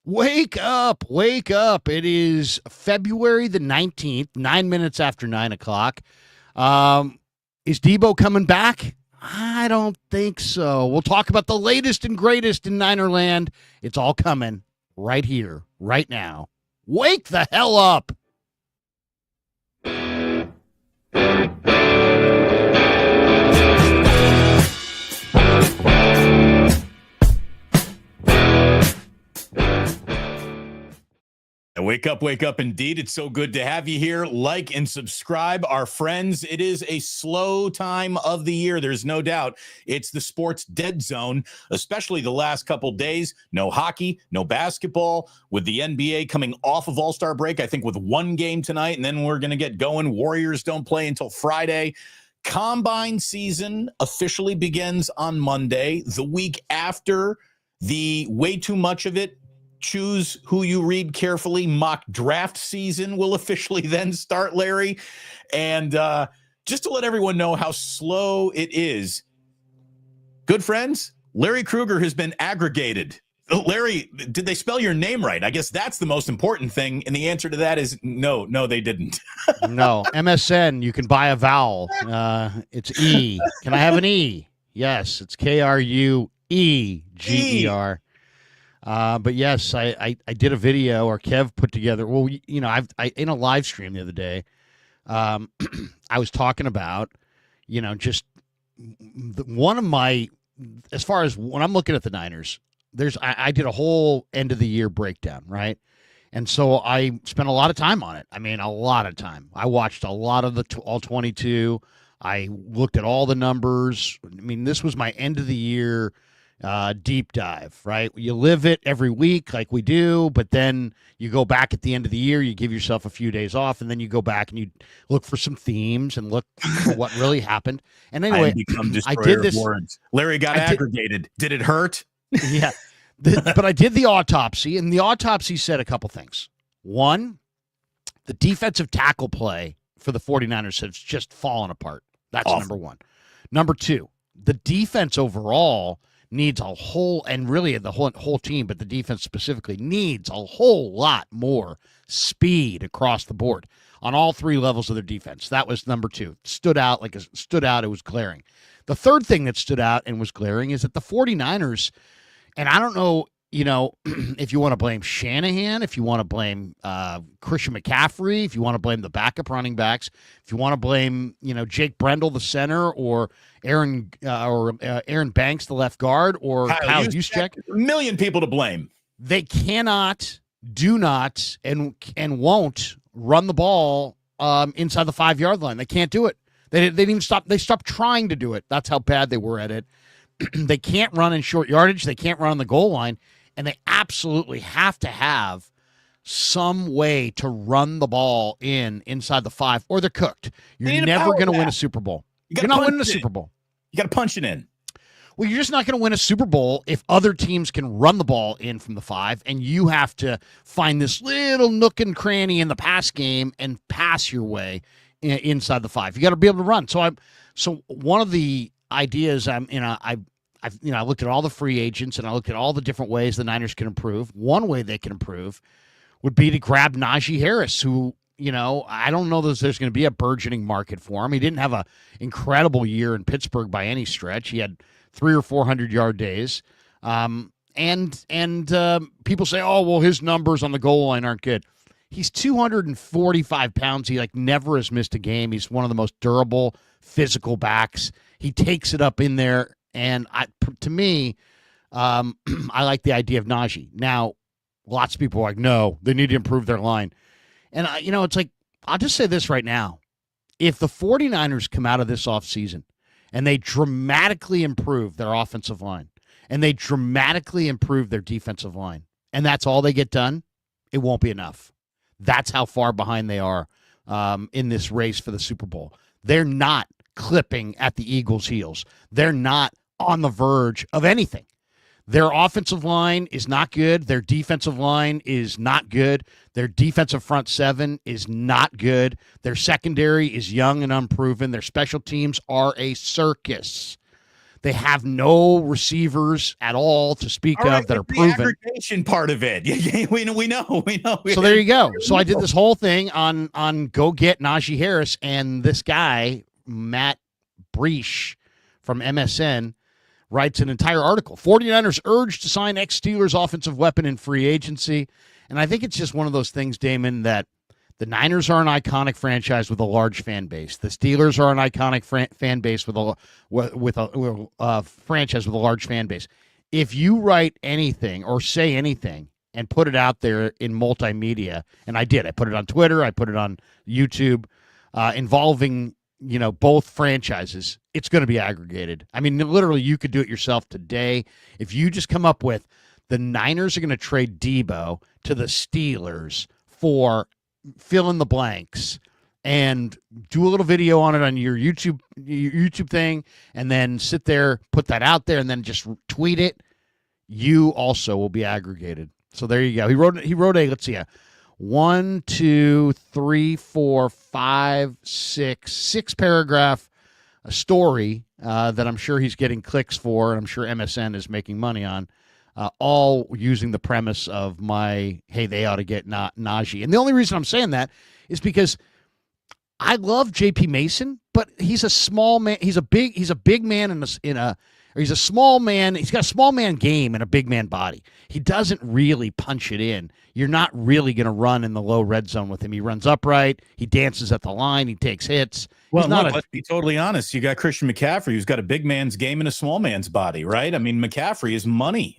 Wake up, wake up. It is February the 19th, 9 minutes after 9 o'clock. Is Deebo coming back? I don't think so. We'll talk about the latest and greatest in Ninerland. It's all coming right here, right now. Wake the hell up. Wake up indeed. It's so good to have you here. Like and subscribe, our friends. It is a slow time of the year. There's no doubt. It's the sports dead zone, especially the last couple days. No hockey, no basketball, with the NBA coming off of All-Star break, I think with one game tonight, and then we're going to get going. Warriors don't play until Friday. Combine season officially begins on Monday. The week after, the way too much of it, choose who you read carefully, mock draft season will officially then start, Larry. And just to let everyone know how slow it is, good friends, Larry Krueger has been aggregated. Larry, did they spell your name right? I guess that's the most important thing. And the answer to that is no, they didn't. No, MSN, you can buy a vowel. It's E. Can I have an E? Yes, it's Krueger. But yes, I did a video, or Kev put together. Well, you know, I in a live stream the other day, I was talking about, you know, just one of my, as far as when I'm looking at the Niners, I did a whole end of the year breakdown, right? And so I spent a lot of time on it. I mean, a lot of time. I watched a lot of the all 22. I looked at all the numbers. I mean, this was my end of the year deep dive, right? You live it every week like we do, but then you go back at the end of the year, you give yourself a few days off, and then you go back and you look for some themes and look for what really happened. And anyway, I did this. Larry got aggregated. Did it hurt? Yeah. But I did the autopsy, and the autopsy said a couple things. One, the defensive tackle play for the 49ers has just fallen apart. That's awesome. Number one. Number two, the defense overall needs a whole, and really the whole team, but the defense specifically needs a whole lot more speed across the board on all three levels of their defense. That was number two. Stood out. It was glaring. The third thing that stood out and was glaring is that the 49ers, and I don't know, you know, if you want to blame Shanahan, if you want to blame Christian McCaffrey, if you want to blame the backup running backs, if you want to blame, you know, Jake Brendel, the center, or Aaron Banks, the left guard, or Kyle Juszczyk. A million people to blame. They cannot, do not, and won't run the ball inside the 5-yard line. They can't do it. They didn't even stop. They stopped trying to do it. That's how bad they were at it. They can't run in short yardage. They can't run on the goal line. And they absolutely have to have some way to run the ball inside the 5, or they're cooked. You're never going to win a Super Bowl. You're not winning a Super Bowl. You got to punch it in. Well, you're just not going to win a Super Bowl if other teams can run the ball in from the 5, and you have to find this little nook and cranny in the pass game and pass your way inside the 5. You got to be able to run. So one of the ideas, I looked at all the free agents, and I looked at all the different ways the Niners can improve. One way they can improve would be to grab Najee Harris, who, you know, I don't know that there's going to be a burgeoning market for him. He didn't have an incredible year in Pittsburgh by any stretch. He had 300 or 400-yard days. And people say, oh, well, his numbers on the goal line aren't good. He's 245 pounds. He, never has missed a game. He's one of the most durable, physical backs. He takes it up in there. And to me, I like the idea of Najee. Now, lots of people are like, no, they need to improve their line. And, it's like, I'll just say this right now. If the 49ers come out of this offseason and they dramatically improve their offensive line and they dramatically improve their defensive line, and that's all they get done, it won't be enough. That's how far behind they are in this race for the Super Bowl. They're not clipping at the Eagles' heels. They're not on the verge of anything. Their offensive line is not good. Their defensive line is not good. Their defensive front seven is not good. Their secondary is young and unproven. Their special teams are a circus. They have no receivers at all to speak of that are proven. The aggregation part of it. Yeah, we know. So there you go. So I did this whole thing on go get Najee Harris, and this guy, Matt Breach from MSN, writes an entire article. 49ers urged to sign ex-Steelers offensive weapon in free agency. And I think it's just one of those things, Damon, that the Niners are an iconic franchise with a large fan base. The Steelers are an iconic fan base with a franchise with a large fan base. If you write anything or say anything and put it out there in multimedia, and I did. I put it on Twitter. I put it on YouTube, involving both franchises, it's going to be aggregated. I mean, literally, you could do it yourself today. If you just come up with the Niners are going to trade Deebo to the Steelers for fill in the blanks and do a little video on it on your YouTube thing, and then sit there, put that out there, and then just tweet it, you also will be aggregated. So there you go. He wrote a, let's see, a 1, 2, 3, 4, 5, 6 paragraph a story that I'm sure he's getting clicks for, and I'm sure MSN is making money on, all using the premise of my, hey, they ought to get Najee. And the only reason I'm saying that is because I love JP Mason, but he's a small man. He's a big man he's a small man. He's got a small man game and a big man body. He doesn't really punch it in. You're not really going to run in the low red zone with him. He runs upright. He dances at the line. He takes hits. Well, let's be totally honest. You got Christian McCaffrey, who's got a big man's game and a small man's body, right? I mean, McCaffrey is money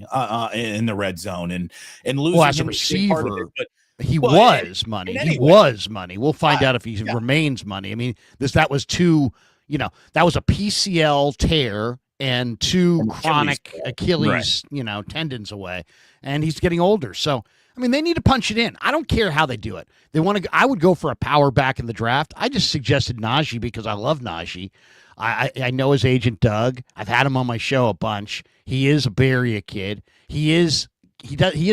in the red zone, and losing as a receiver. He was money. He was money. We'll find out if he remains money. I mean, that was a PCL tear and two chronic Achilles, tendons away, and he's getting older. So, I mean, they need to punch it in. I don't care how they do it. I would go for a power back in the draft. I just suggested Najee because I love Najee. I know his agent Doug. I've had him on my show a bunch. He is a Bay Area kid. He is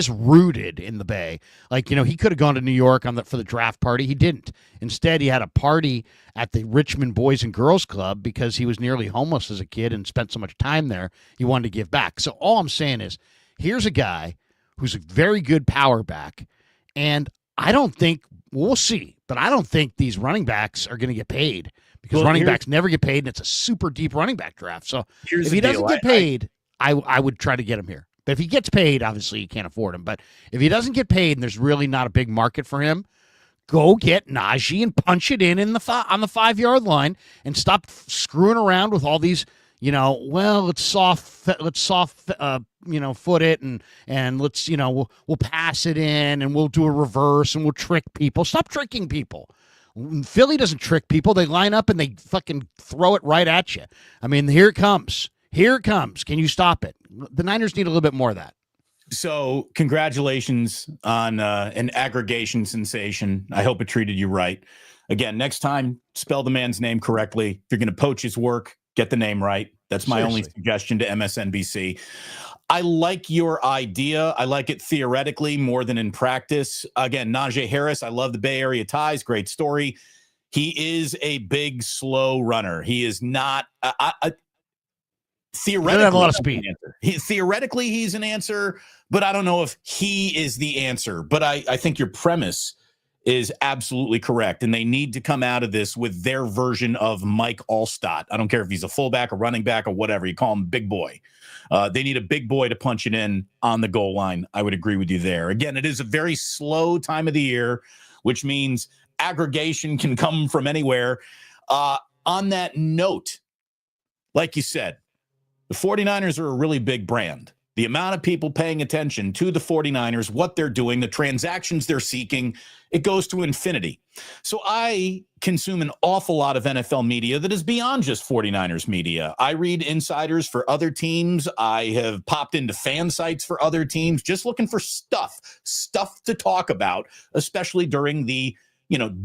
rooted in the Bay. Like, he could have gone to New York for the draft party. He didn't. Instead, he had a party at the Richmond Boys and Girls Club because he was nearly homeless as a kid and spent so much time there. He wanted to give back. So all I'm saying is, here's a guy who's a very good power back, and I don't think we'll see, but I don't think these running backs are going to get paid because running backs never get paid, and it's a super deep running back draft. So if he doesn't get paid, I would try to get him here. But if he gets paid, obviously you can't afford him. But if he doesn't get paid and there's really not a big market for him, go get Najee and punch it in the on the 5-yard line and stop screwing around with all these. Let's soft foot it and let's we'll pass it in and we'll do a reverse and we'll trick people. Stop tricking people. Philly doesn't trick people. They line up and they fucking throw it right at you. I mean, here it comes. Here it comes. Can you stop it? The Niners need a little bit more of that. So congratulations on an aggregation sensation. I hope it treated you right. Again, next time, spell the man's name correctly. If you're going to poach his work, get the name right. That's my only suggestion to MSNBC. I like your idea. I like it theoretically more than in practice. Again, Najee Harris, I love the Bay Area ties. Great story. He is a big, slow runner. He is not theoretically have a lot of speed. Theoretically, he's an answer, but I don't know if he is the answer. But I think your premise is absolutely correct, and they need to come out of this with their version of Mike Allstott. I don't care if he's a fullback, a running back, or whatever. You call him big boy. They need a big boy to punch it in on the goal line. I would agree with you there. Again, it is a very slow time of the year, which means aggregation can come from anywhere. On that note, like you said, the 49ers are a really big brand. The amount of people paying attention to the 49ers, what they're doing, the transactions they're seeking, it goes to infinity. So I consume an awful lot of NFL media that is beyond just 49ers media. I read insiders for other teams. I have popped into fan sites for other teams, just looking for stuff to talk about, especially during the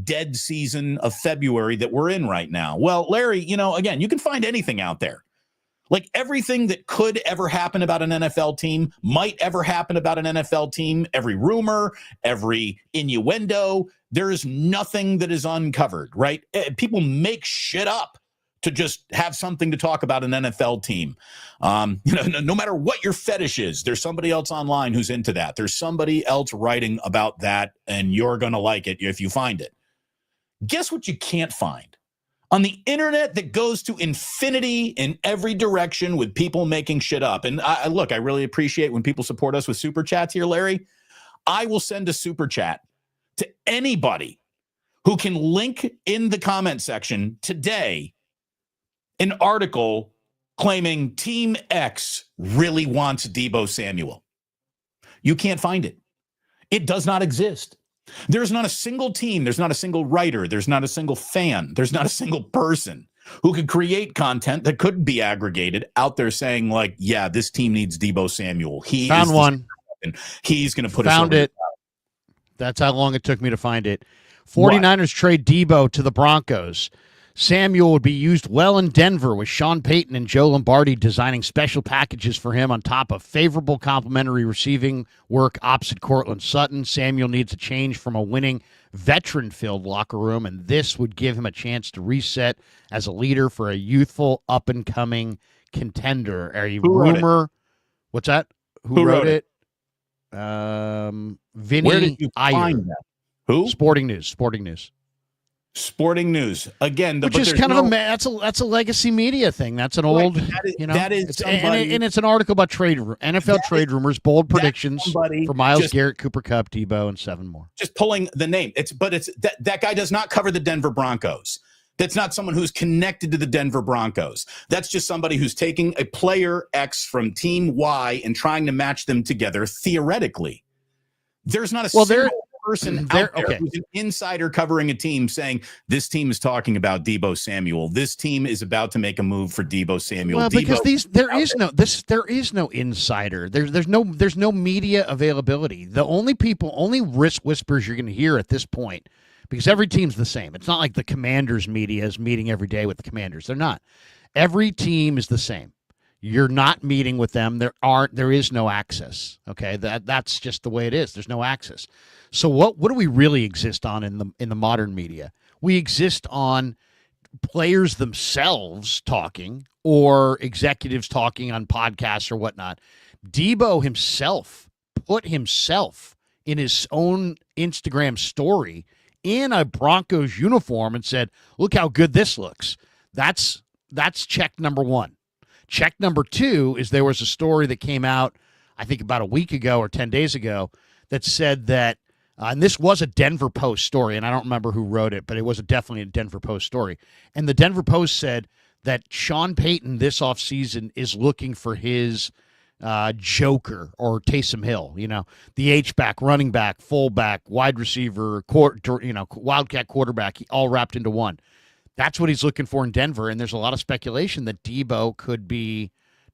dead season of February that we're in right now. Well, Larry, again, you can find anything out there. Like everything that could ever happen about an NFL team might ever happen about an NFL team. Every rumor, every innuendo, there is nothing that is uncovered, right? People make shit up to just have something to talk about an NFL team. No matter what your fetish is, there's somebody else online who's into that. There's somebody else writing about that, and you're going to like it if you find it. Guess what you can't find? On the internet that goes to infinity in every direction with people making shit up. And I really appreciate when people support us with super chats here, Larry. I will send a super chat to anybody who can link in the comment section today an article claiming Team X really wants Deebo Samuel. You can't find it. It does not exist. There's not a single team, there's not a single writer, there's not a single fan, there's not a single person who could create content that could be aggregated out there saying, like, yeah, this team needs Deebo Samuel. He found one. And he's going to put found us it. That's how long it took me to find it. 49ers trade Deebo to the Broncos. Samuel would be used well in Denver with Sean Payton and Joe Lombardi designing special packages for him on top of favorable complimentary receiving work opposite Cortland Sutton. Samuel needs a change from a winning veteran-filled locker room, and this would give him a chance to reset as a leader for a youthful, up-and-coming contender. What's that? Who wrote it? Vinny. Where did you find that? Who? Sporting News. Sporting News again, which is kind of that's a legacy media thing. That's an old, and it's an article about NFL trade rumors, bold predictions for Myles Garrett, Cooper Kupp, Deebo, and 7 more. Just pulling the name. It's that guy does not cover the Denver Broncos. That's not someone who's connected to the Denver Broncos. That's just somebody who's taking a player X from team Y and trying to match them together theoretically. There's not a single person out there who's an insider covering a team saying this team is talking about Deebo Samuel. This team is about to make a move for Deebo Samuel. Well, because there is no insider. There's no media availability. The only risk whispers you're going to hear at this point, because every team's the same. It's not like the Commanders media is meeting every day with the Commanders. They're not. Every team is the same. You're not meeting with them. There is no access. Okay, that's just the way it is. There's no access. So what do we really exist on in the modern media? We exist on players themselves talking or executives talking on podcasts or whatnot. Deebo himself put himself in his own Instagram story in a Broncos uniform and said, "Look how good this looks." That's check number 1. Check number 2 is there was a story that came out, I think about a week ago or 10 days ago, that said that, and this was a Denver Post story, and I don't remember who wrote it, but it was definitely a Denver Post story. And the Denver Post said that Sean Payton this offseason is looking for his joker or Taysom Hill, the H-back, running back, fullback, wide receiver, wildcat quarterback, all wrapped into one. That's what he's looking for in Denver, and there's a lot of speculation that Deebo could be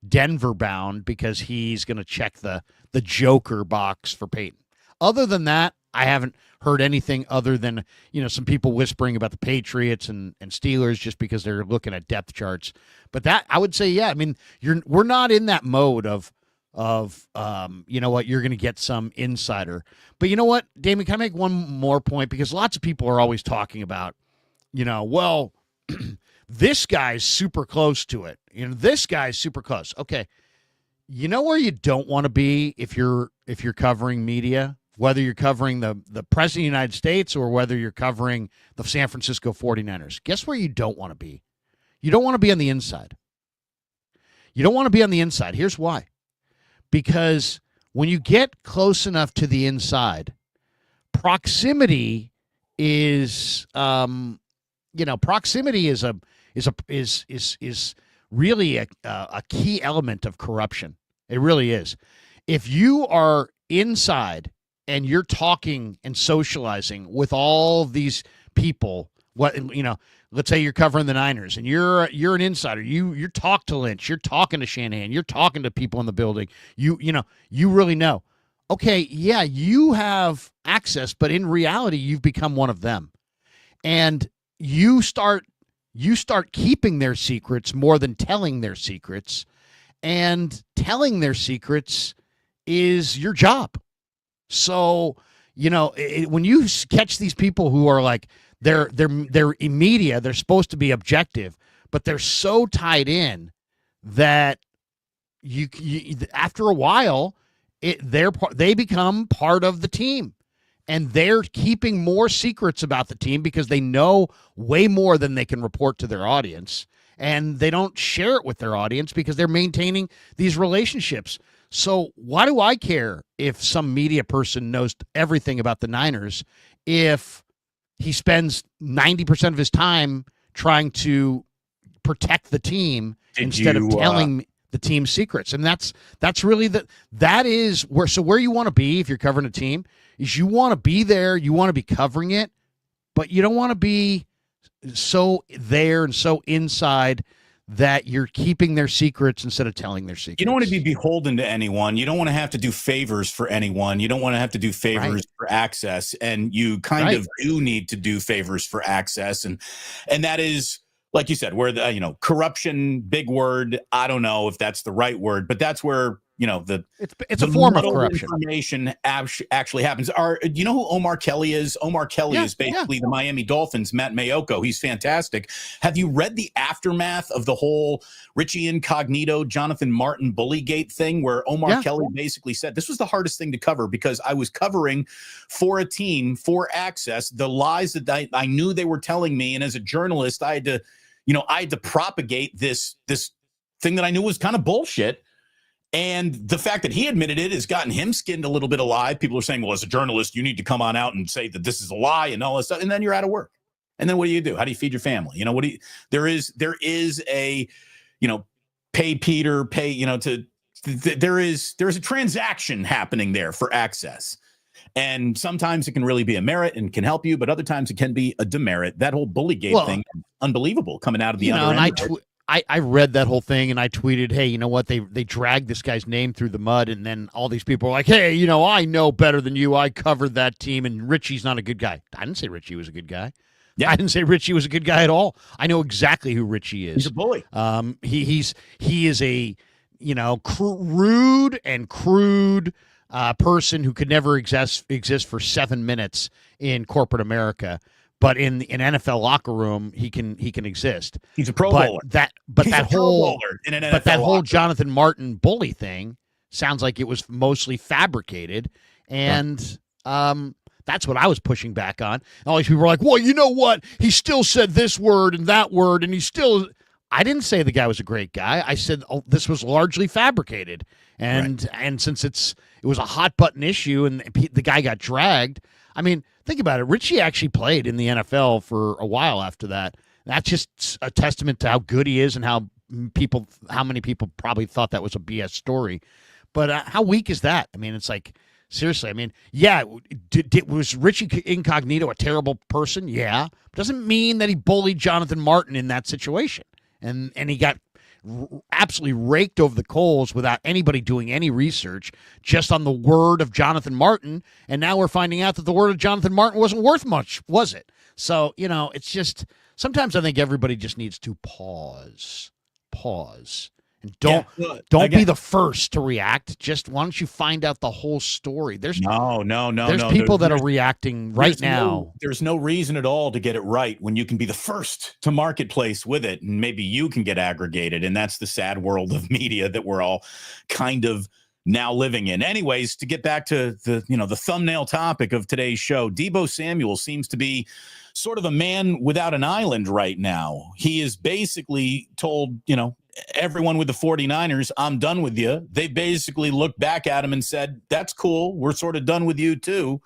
Denver-bound because he's going to check the joker box for Payton. Other than that, I haven't heard anything other than, some people whispering about the Patriots and Steelers just because they're looking at depth charts. But that, I would say, yeah, I mean, we're not in that mode of you know what, you're going to get some insider. But you know what, Damon, can I make one more point? Because lots of people are always talking about, well, this guy's super close to it. This guy's super close. Okay. You know where you don't want to be if you're covering media, whether you're covering the President of the United States or whether you're covering the San Francisco 49ers. Guess where you don't want to be? You don't want to be on the inside. You don't want to be on the inside. Here's why. Because when you get close enough to the inside, proximity is proximity is really a key element of corruption. It really is. If you are inside and you're talking and socializing with all these people, let's say you're covering the Niners and you're an insider. You talk to Lynch, you're talking to Shanahan, you're talking to people in the building. You really know. Okay, yeah, you have access, but in reality, you've become one of them. And you start keeping their secrets more than telling their secrets, and telling their secrets is your job. So, when you catch these people who are like, they're in media, they're supposed to be objective, but they're so tied in that you after a while, they become part of the team. And they're keeping more secrets about the team because they know way more than they can report to their audience. And they don't share it with their audience because they're maintaining these relationships. So why do I care if some media person knows everything about the Niners if he spends 90% of his time trying to protect the team instead of telling the team's secrets? And that's really that is where you want to be if you're covering a team is you want to be there, you want to be covering it, but you don't want to be so there and so inside that you're keeping their secrets instead of telling their secrets. You don't want to be beholden to anyone. You don't want to have to do favors for anyone. You don't want to have to do favors for access. And you kind of do need to do favors for access. And that is, like you said, where the, corruption, big word. I don't know if that's the right word, but that's where, it's a form of corruption. Information actually happens. Do you know who Omar Kelly is? Omar Kelly is basically the Miami Dolphins, Matt Mayoko. He's fantastic. Have you read the aftermath of the whole Richie Incognito, Jonathan Martin Bullygate thing where Omar Kelly basically said, this was the hardest thing to cover because I was covering for a team, for access, the lies that I knew they were telling me. And as a journalist, I had to propagate this thing that I knew was kind of bullshit. And the fact that he admitted it has gotten him skinned a little bit alive. People are saying, well, as a journalist, you need to come on out and say that this is a lie and all this stuff. And then you're out of work. And then what do? How do you feed your family? There is a, pay Peter, there is a transaction happening there for access. And sometimes it can really be a merit and can help you, but other times it can be a demerit. That whole Bullygate thing, unbelievable coming out of the other end. I read that whole thing and I tweeted, hey, you know what? They dragged this guy's name through the mud. And then all these people are like, hey, I know better than you. I covered that team and Richie's not a good guy. I didn't say Richie was a good guy. Yeah. I didn't say Richie was a good guy at all. I know exactly who Richie is. He's a bully. He is a, rude and crude person who could never exist for 7 minutes in corporate America. But in an NFL locker room, he can exist. He's a Pro Bowler. That whole Jonathan Martin bully thing sounds like it was mostly fabricated, and that's what I was pushing back on. And all these people were like, "Well, you know what? He still said this word and that word, and he still." I didn't say the guy was a great guy. I said this was largely fabricated, and since it was a hot button issue, and the guy got dragged. I mean, think about it. Richie actually played in the NFL for a while after that. That's just a testament to how good he is and how many people probably thought that was a BS story. But how weak is that? I mean, it's like, seriously. I mean, was Richie Incognito a terrible person? Yeah. Doesn't mean that he bullied Jonathan Martin in that situation. And he got absolutely raked over the coals without anybody doing any research, just on the word of Jonathan Martin. And now we're finding out that the word of Jonathan Martin wasn't worth much, was it? So, it's just, sometimes I think everybody just needs to pause, and don't be the first to react. Just why don't you find out the whole story? There's people that are reacting right now. There's no reason at all to get it right when you can be the first to marketplace with it, and maybe you can get aggregated. And that's the sad world of media that we're all kind of now living in. Anyways, to get back to the thumbnail topic of today's show, Deebo Samuel seems to be sort of a man without an island right now. He is basically told, everyone with the 49ers, I'm done with you. They basically looked back at him and said, that's cool. We're sort of done with you too.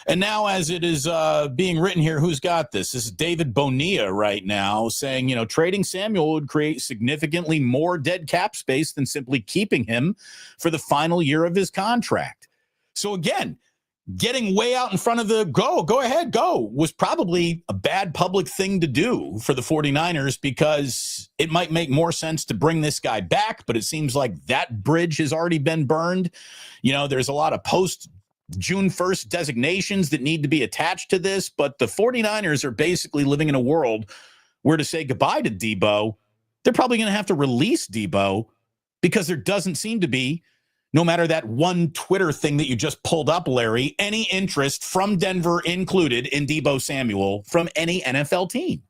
And now as it is being written here, who's got this? This is David Bonilla right now saying, trading Samuel would create significantly more dead cap space than simply keeping him for the final year of his contract. So again, getting way out in front of the go ahead, was probably a bad public thing to do for the 49ers because it might make more sense to bring this guy back, but it seems like that bridge has already been burned. There's a lot of post June 1st designations that need to be attached to this, but the 49ers are basically living in a world where to say goodbye to Deebo, they're probably going to have to release Deebo because there doesn't seem to be, no matter that one Twitter thing that you just pulled up, Larry, any interest from Denver included in Deebo Samuel from any NFL team.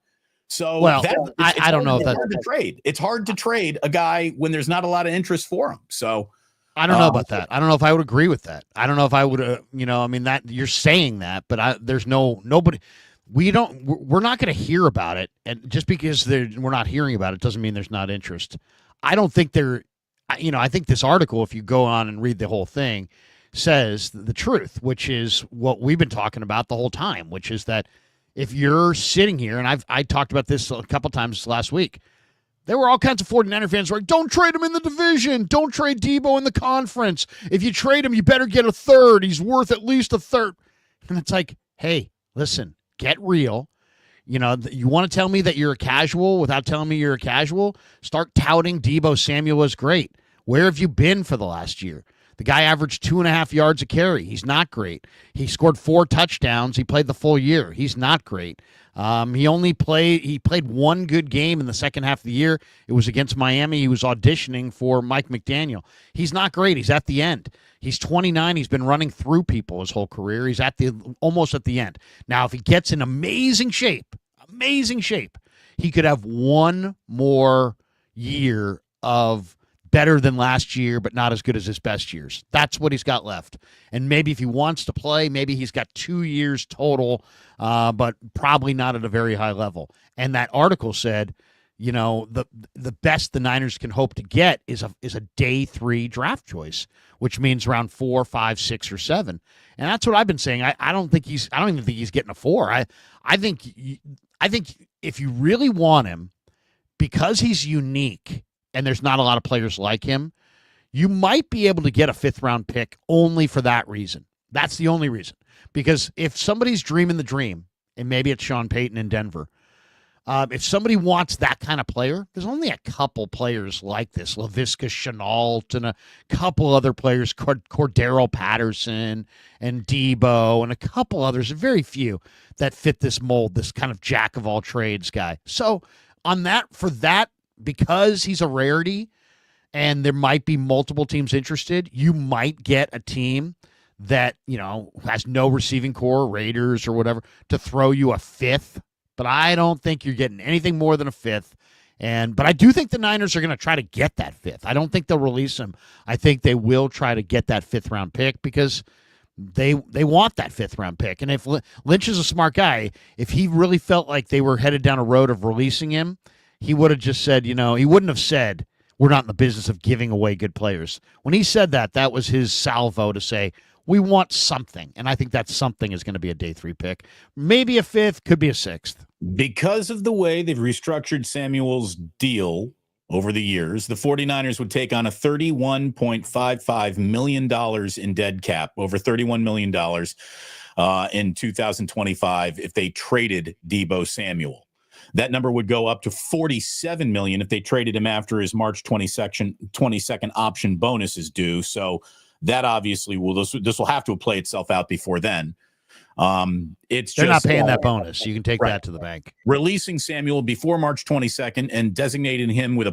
So Well, I don't know if it's that. hard to trade. It's hard to trade a guy when there's not a lot of interest for him. So I don't know about that. I don't know if I would agree with that. I don't know if I would, I mean, that you're saying that, but there's nobody. We're not going to hear about it, and just because we're not hearing about it doesn't mean there's not interest. I don't think I think this article, if you go on and read the whole thing, says the truth, which is what we've been talking about the whole time, which is that if you're sitting here, and I talked about this a couple times last week, there were all kinds of 49er fans who were like, don't trade him in the division. Don't trade Deebo in the conference. If you trade him, you better get a third. He's worth at least a third. And it's like, hey, listen. Get real. You want to tell me that you're a casual without telling me you're a casual? Start touting Deebo Samuel as great. Where have you been for the last year? The guy averaged 2.5 yards a carry. He's not great. He scored 4 touchdowns. He played the full year. He's not great. He played one good game in the second half of the year. It was against Miami. He was auditioning for Mike McDaniel. He's not great. He's at the end. He's 29. He's been running through people his whole career. He's almost at the end. Now, if he gets in amazing shape, he could have one more year of better than last year, but not as good as his best years. That's what he's got left. And maybe if he wants to play, maybe he's got 2 years total, but probably not at a very high level. And that article said, the best the Niners can hope to get is a day 3 draft choice, which means round 4, 5, 6, or 7. And that's what I've been saying. I don't even think he's getting a 4. I think if you really want him, because he's unique and there's not a lot of players like him, you might be able to get a 5th round pick only for that reason. That's the only reason. Because if somebody's dreaming the dream, and maybe it's Sean Payton in Denver, if somebody wants that kind of player, there's only a couple players like this, Laviska Shenault and a couple other players, Cordero Patterson and Deebo and a couple others, very few that fit this mold, this kind of jack of all trades guy. So because he's a rarity and there might be multiple teams interested, you might get a team that, has no receiving core, Raiders or whatever, to throw you a 5th. But I don't think you're getting anything more than a 5th. But I do think the Niners are going to try to get that 5th. I don't think they'll release him. I think they will try to get that 5th round pick because they want that 5th round pick. And if Lynch is a smart guy, if he really felt like they were headed down a road of releasing him, he would have just said, he wouldn't have said, we're not in the business of giving away good players. When he said that was his salvo to say, we want something. And I think that something is going to be a day 3 pick. Maybe a 5th, could be a 6th. Because of the way they've restructured Samuel's deal over the years, the 49ers would take on a $31.55 million in dead cap, over $31 million in 2025 if they traded Deebo Samuel. That number would go up to $47 million if they traded him after his March 22nd option bonus is due. So that obviously this will have to play itself out before then. They're not paying that bonus. You can take that to the bank. Releasing Samuel before March 22nd and designating him with a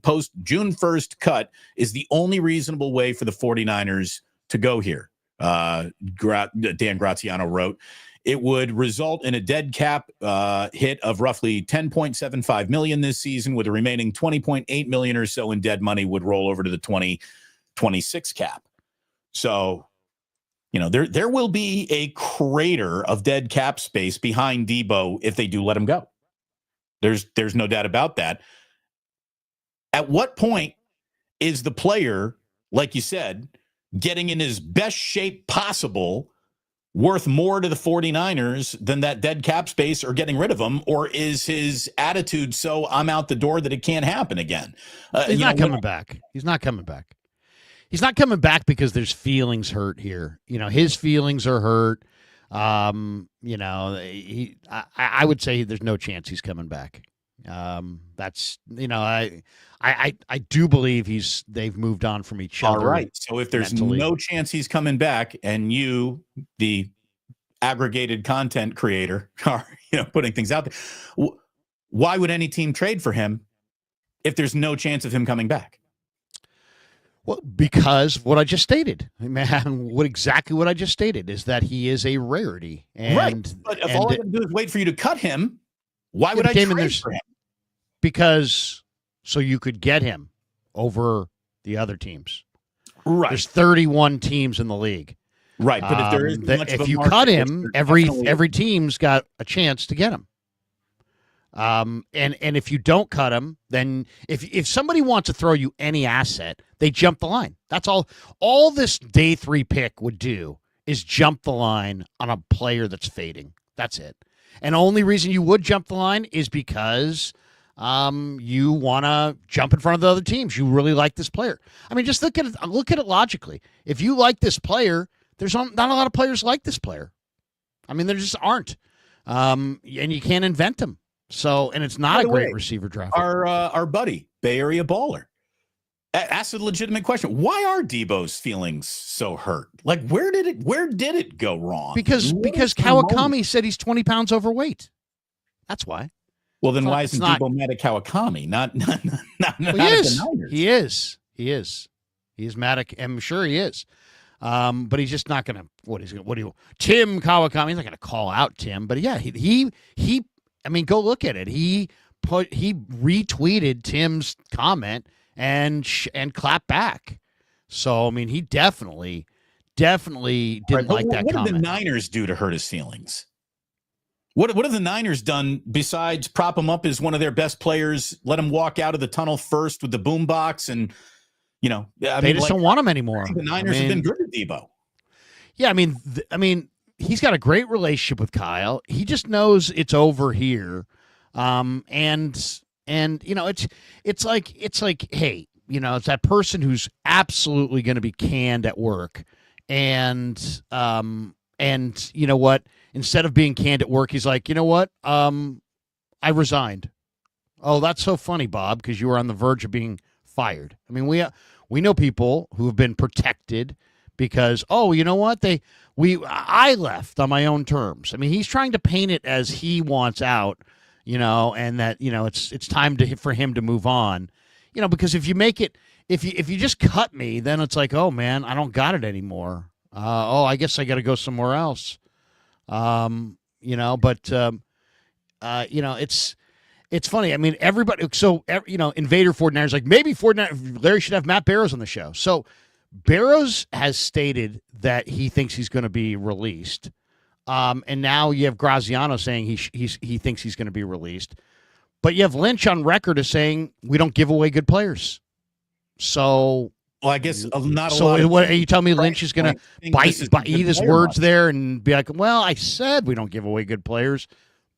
post June 1st cut is the only reasonable way for the 49ers to go here. Dan Graziano wrote, it would result in a dead cap hit of roughly $10.75 million this season, with the remaining $20.8 million or so in dead money would roll over to the 2026 cap. So, there will be a crater of dead cap space behind Deebo if they do let him go. There's no doubt about that. At what point is the player, like you said, getting in his best shape possible worth more to the 49ers than that dead cap space or getting rid of him? Or is his attitude so I'm out the door that it can't happen again? He's not coming back. He's not coming back. He's not coming back because there's feelings hurt here. His feelings are hurt. I would say there's no chance he's coming back. That's, I do believe they've moved on from each other. All right. So if there's mentally no chance he's coming back, and you, the aggregated content creator, are putting things out there, why would any team trade for him if there's no chance of him coming back? Well, because what I just stated, exactly what I just stated is that he is a rarity. And, right. But if all I have to do is wait for you to cut him, Why would I trade for him? Because so you could get him over the other teams. Right. There's 31 teams in the league. Right, but if there is if you cut him, every team's got a chance to get him. And if you don't cut him, then if somebody wants to throw you any asset, they jump the line. That's all. All this day 3 pick would do is jump the line on a player that's fading. That's it. And the only reason you would jump the line is because you want to jump in front of the other teams. You really like this player. I mean, just look at it logically. If you like this player, there's not a lot of players like this player. I mean, there just aren't. And you can't invent them. So, and it's not a great receiver draft. Our buddy, Bay Area baller, asked a legitimate question. Why are Deebo's feelings so hurt? Like, where did it go wrong? Because Kawakami said he's 20 pounds overweight. That's why. Well, then why isn't Deebo mad at Kawakami? Not at the Niners. He is. He is mad at. I'm sure he is. But he's just not going to. Tim Kawakami. He's not going to call out Tim. But yeah, he. I mean, go look at it. He retweeted Tim's comment and clapped back. So I mean, he definitely didn't like that comment. What did the Niners do to hurt his feelings? What have the Niners done besides prop him up as one of their best players, let him walk out of the tunnel first with the boombox, and they just don't want him anymore. The Niners have been good at Deebo. Yeah, I mean, he's got a great relationship with Kyle. He just knows it's over here, and it's like, hey, it's that person who's absolutely going to be canned at work, and you know what? Instead of being canned at work, he's like, you know what? I resigned. Oh, that's so funny, Bob, because you were on the verge of being fired. I mean, we know people who have been protected because, oh, you know what? I left on my own terms. I mean, he's trying to paint it as he wants out, and that, it's time for him to move on, because if you make it, if you just cut me, then it's like, oh man, I don't got it anymore. I guess I got to go somewhere else. It's funny. I mean, everybody. So, Invader 49ers like maybe Larry should have Matt Barrows on the show. So, Barrows has stated that he thinks he's going to be released, and now you have Graziano saying he thinks he's going to be released, but you have Lynch on record as saying we don't give away good players. So. Well, I guess not a so lot. So, what are you telling me? Lynch is going to eat his words there and be like, "Well, I said we don't give away good players,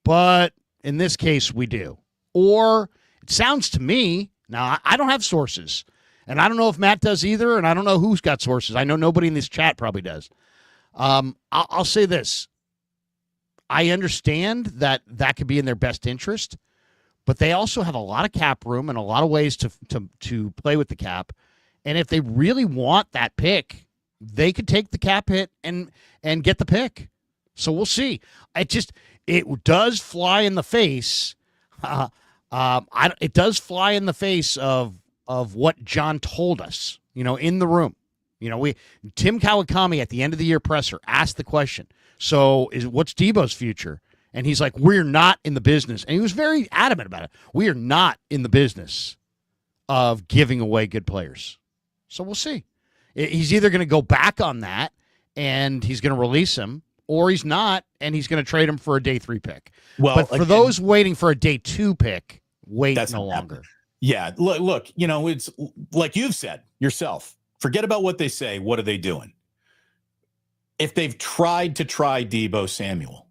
but in this case, we do." Or it sounds to me now. I don't have sources, and I don't know if Matt does either, and I don't know who's got sources. I know nobody in this chat probably does. I'll say this: I understand that could be in their best interest, but they also have a lot of cap room and a lot of ways to play with the cap. And if they really want that pick, they could take the cap hit and get the pick. So we'll see. It does fly in the face. It does fly in the face of what John told us. In the room. Tim Kawakami at the end of the year presser asked the question. So what's Deebo's future? And he's like, we're not in the business. And he was very adamant about it. We are not in the business of giving away good players. So we'll see. He's either going to go back on that and he's going to release him, or he's not, and he's going to trade him for a day 3 pick. Well, but for those waiting for a day 2 pick, wait no longer. Yeah, look, it's like you've said yourself. Forget about what they say. What are they doing? If they've tried to try Deebo Samuel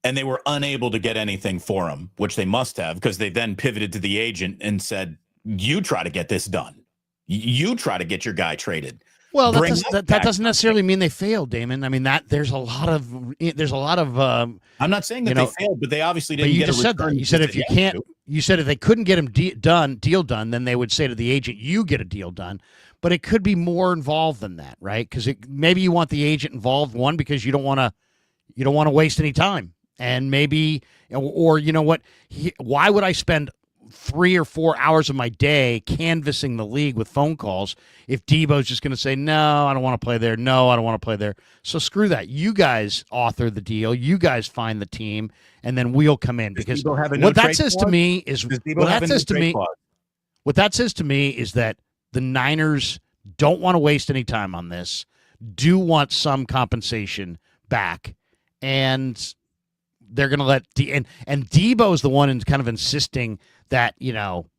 and they were unable to get anything for him, which they must have, because they then pivoted to the agent and said, you try to get this done. You try to get your guy traded. Well, that doesn't necessarily mean they failed, Damon. I mean, there's a lot of. I'm not saying that they failed, but they obviously didn't. But you just said that. You said if you can't. You said if they couldn't get him deal done, then they would say to the agent, "You get a deal done." But it could be more involved than that, right? Because maybe you want the agent involved, one, because you don't want to waste any time, and maybe, or you know what? Why would I spend 3 or 4 hours of my day canvassing the league with phone calls if Deebo's just going to say, no, I don't want to play there. No, I don't want to play there. So screw that. You guys author the deal. You guys find the team, and then we'll come in. Because what that says to me is what that says to me is that the Niners don't want to waste any time on this, do want some compensation back, and they're going to let and Deebo is the one and kind of insisting that,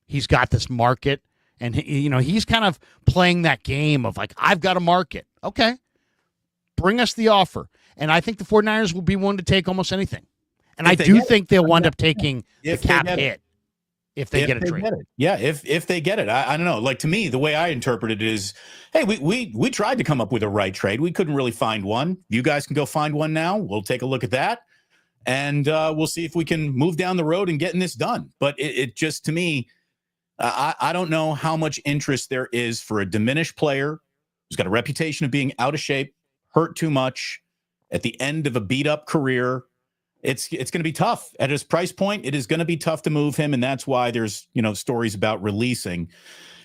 he's got this market, and he's kind of playing that game of like, I've got a market. Okay, bring us the offer. And I think the 49ers will be willing to take almost anything. And I do think they'll wind up taking the cap hit if they get a trade. Yeah, if they get it. I don't know. Like, to me, the way I interpret it is, hey, we tried to come up with a right trade. We couldn't really find one. You guys can go find one now. We'll take a look at that. And we'll see if we can move down the road and getting this done. But it just, to me, I don't know how much interest there is for a diminished player who's got a reputation of being out of shape, hurt too much, at the end of a beat-up career. It's going to be tough. At his price point, it is going to be tough to move him, and that's why there's stories about releasing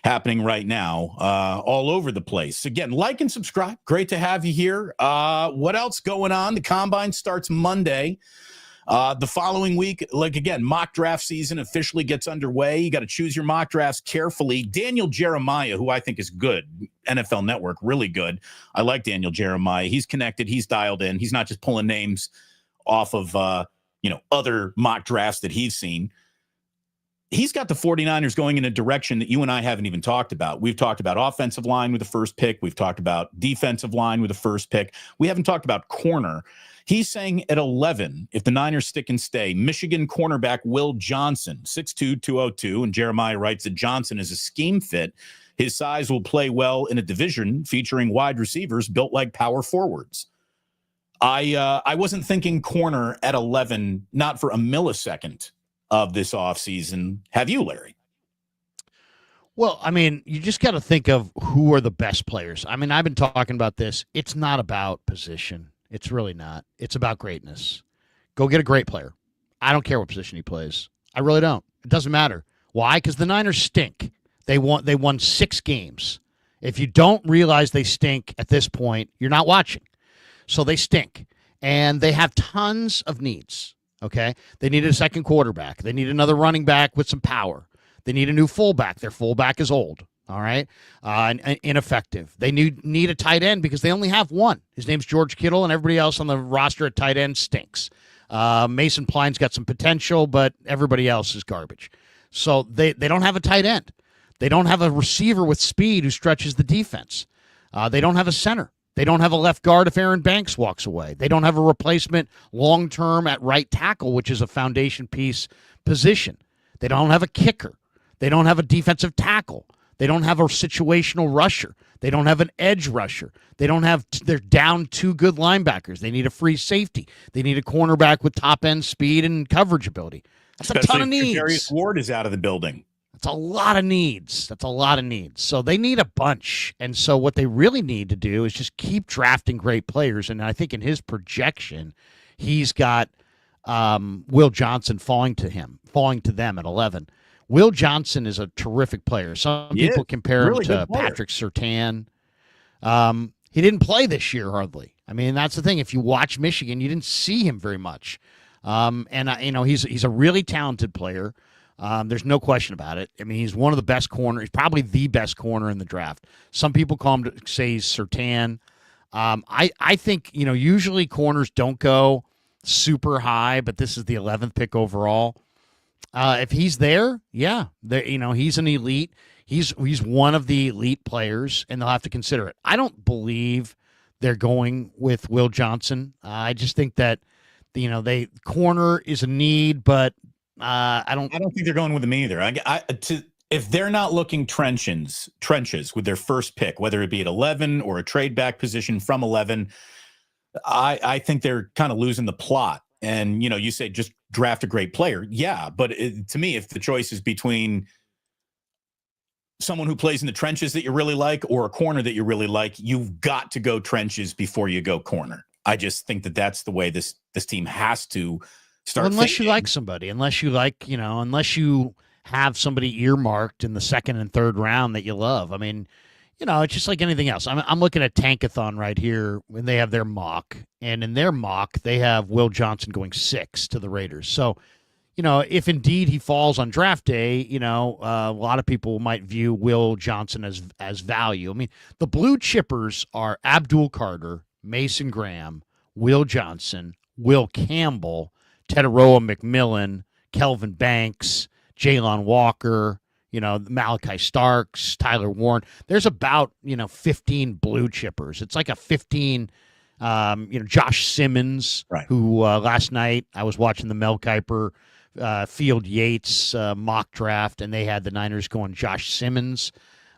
happening right now all over the place. Again, like and subscribe. Great to have you here. What else going on? The Combine starts Monday. The following week, mock draft season officially gets underway. You got to choose your mock drafts carefully. Daniel Jeremiah, who I think is good, NFL Network, really good. I like Daniel Jeremiah. He's connected. He's dialed in. He's not just pulling names off of, other mock drafts that he's seen. He's got the 49ers going in a direction that you and I haven't even talked about. We've talked about offensive line with the first pick. We've talked about defensive line with the first pick. We haven't talked about corner. He's saying at 11, if the Niners stick and stay, Michigan cornerback Will Johnson, 6'2", 202, and Jeremiah writes that Johnson is a scheme fit. His size will play well in a division featuring wide receivers built like power forwards. I wasn't thinking corner at 11, not for a millisecond of this offseason. Have you, Larry? Well, I mean, you just got to think of who are the best players. I mean, I've been talking about this. It's not about position. It's really not. It's about greatness. Go get a great player. I don't care what position he plays. I really don't. It doesn't matter. Why? Because the Niners stink. They won 6 games. If you don't realize they stink at this point, you're not watching. So they stink. And they have tons of needs. Okay? They need a second quarterback. They need another running back with some power. They need a new fullback. Their fullback is old. All right, and ineffective. They need a tight end because they only have one. His name's George Kittle, and everybody else on the roster at tight end stinks. Mason Pline's got some potential, but everybody else is garbage. So they don't have a tight end. They don't have a receiver with speed who stretches the defense. They don't have a center. They don't have a left guard if Aaron Banks walks away. They don't have a replacement long-term at right tackle, which is a foundation piece position. They don't have a kicker. They don't have a defensive tackle. They don't have a situational rusher. They don't have an edge rusher. They're down 2 good linebackers. They need a free safety. They need a cornerback with top-end speed and coverage ability. That's especially a ton of needs. Darius Ward is out of the building. That's a lot of needs. So they need a bunch. And so what they really need to do is just keep drafting great players. And I think in his projection, he's got Will Johnson falling to them at 11. Will Johnson is a terrific player. Some people compare him to Patrick Surtain. He didn't play this year hardly. I mean, that's the thing. If you watch Michigan, you didn't see him very much. He's a really talented player. There's no question about it. I mean, he's one of the best corners. He's probably the best corner in the draft. Some people call him say he's Surtain. I think usually corners don't go super high, but this is the 11th pick overall. If he's there, he's an elite. He's one of the elite players, and they'll have to consider it. I don't believe they're going with Will Johnson. I just think that corner is a need, but I don't think they're going with him either. If they're not looking trenches with their first pick, whether it be at 11 or a trade back position from 11, I think they're kind of losing the plot. And, you say just draft a great player. Yeah, but to me, if the choice is between someone who plays in the trenches that you really like or a corner that you really like, you've got to go trenches before you go corner. I just think that that's the way this team has to start. Unless you like somebody, unless you have somebody earmarked in the second and third round that you love. I mean, it's just like anything else. I'm looking at Tankathon right here when they have their mock, and in their mock, they have Will Johnson going 6 to the Raiders. So, if indeed he falls on draft day, a lot of people might view Will Johnson as value. I mean, the blue chippers are Abdul Carter, Mason Graham, Will Johnson, Will Campbell, Tetaroa McMillan, Kelvin Banks, Jalen Walker, Malachi Starks, Tyler Warren. There's about, 15 blue chippers. It's like a 15, Josh Simmons, right, who last night I was watching the Mel Kiper Field Yates mock draft, and they had the Niners going Josh Simmons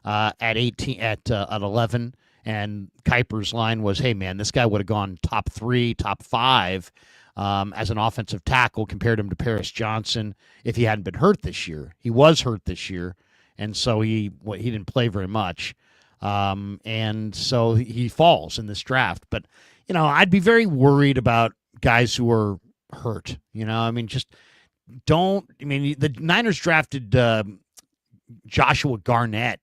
at 18 at 11, and Kiper's line was, "Hey man, this guy would have gone top 3, top 5 as an offensive tackle." Compared him to Paris Johnson if he hadn't been hurt this year. He was hurt this year, and so he didn't play very much, and so he falls in this draft. But I'd be very worried about guys who are hurt. I mean, just don't. I mean, the Niners drafted Joshua Garnett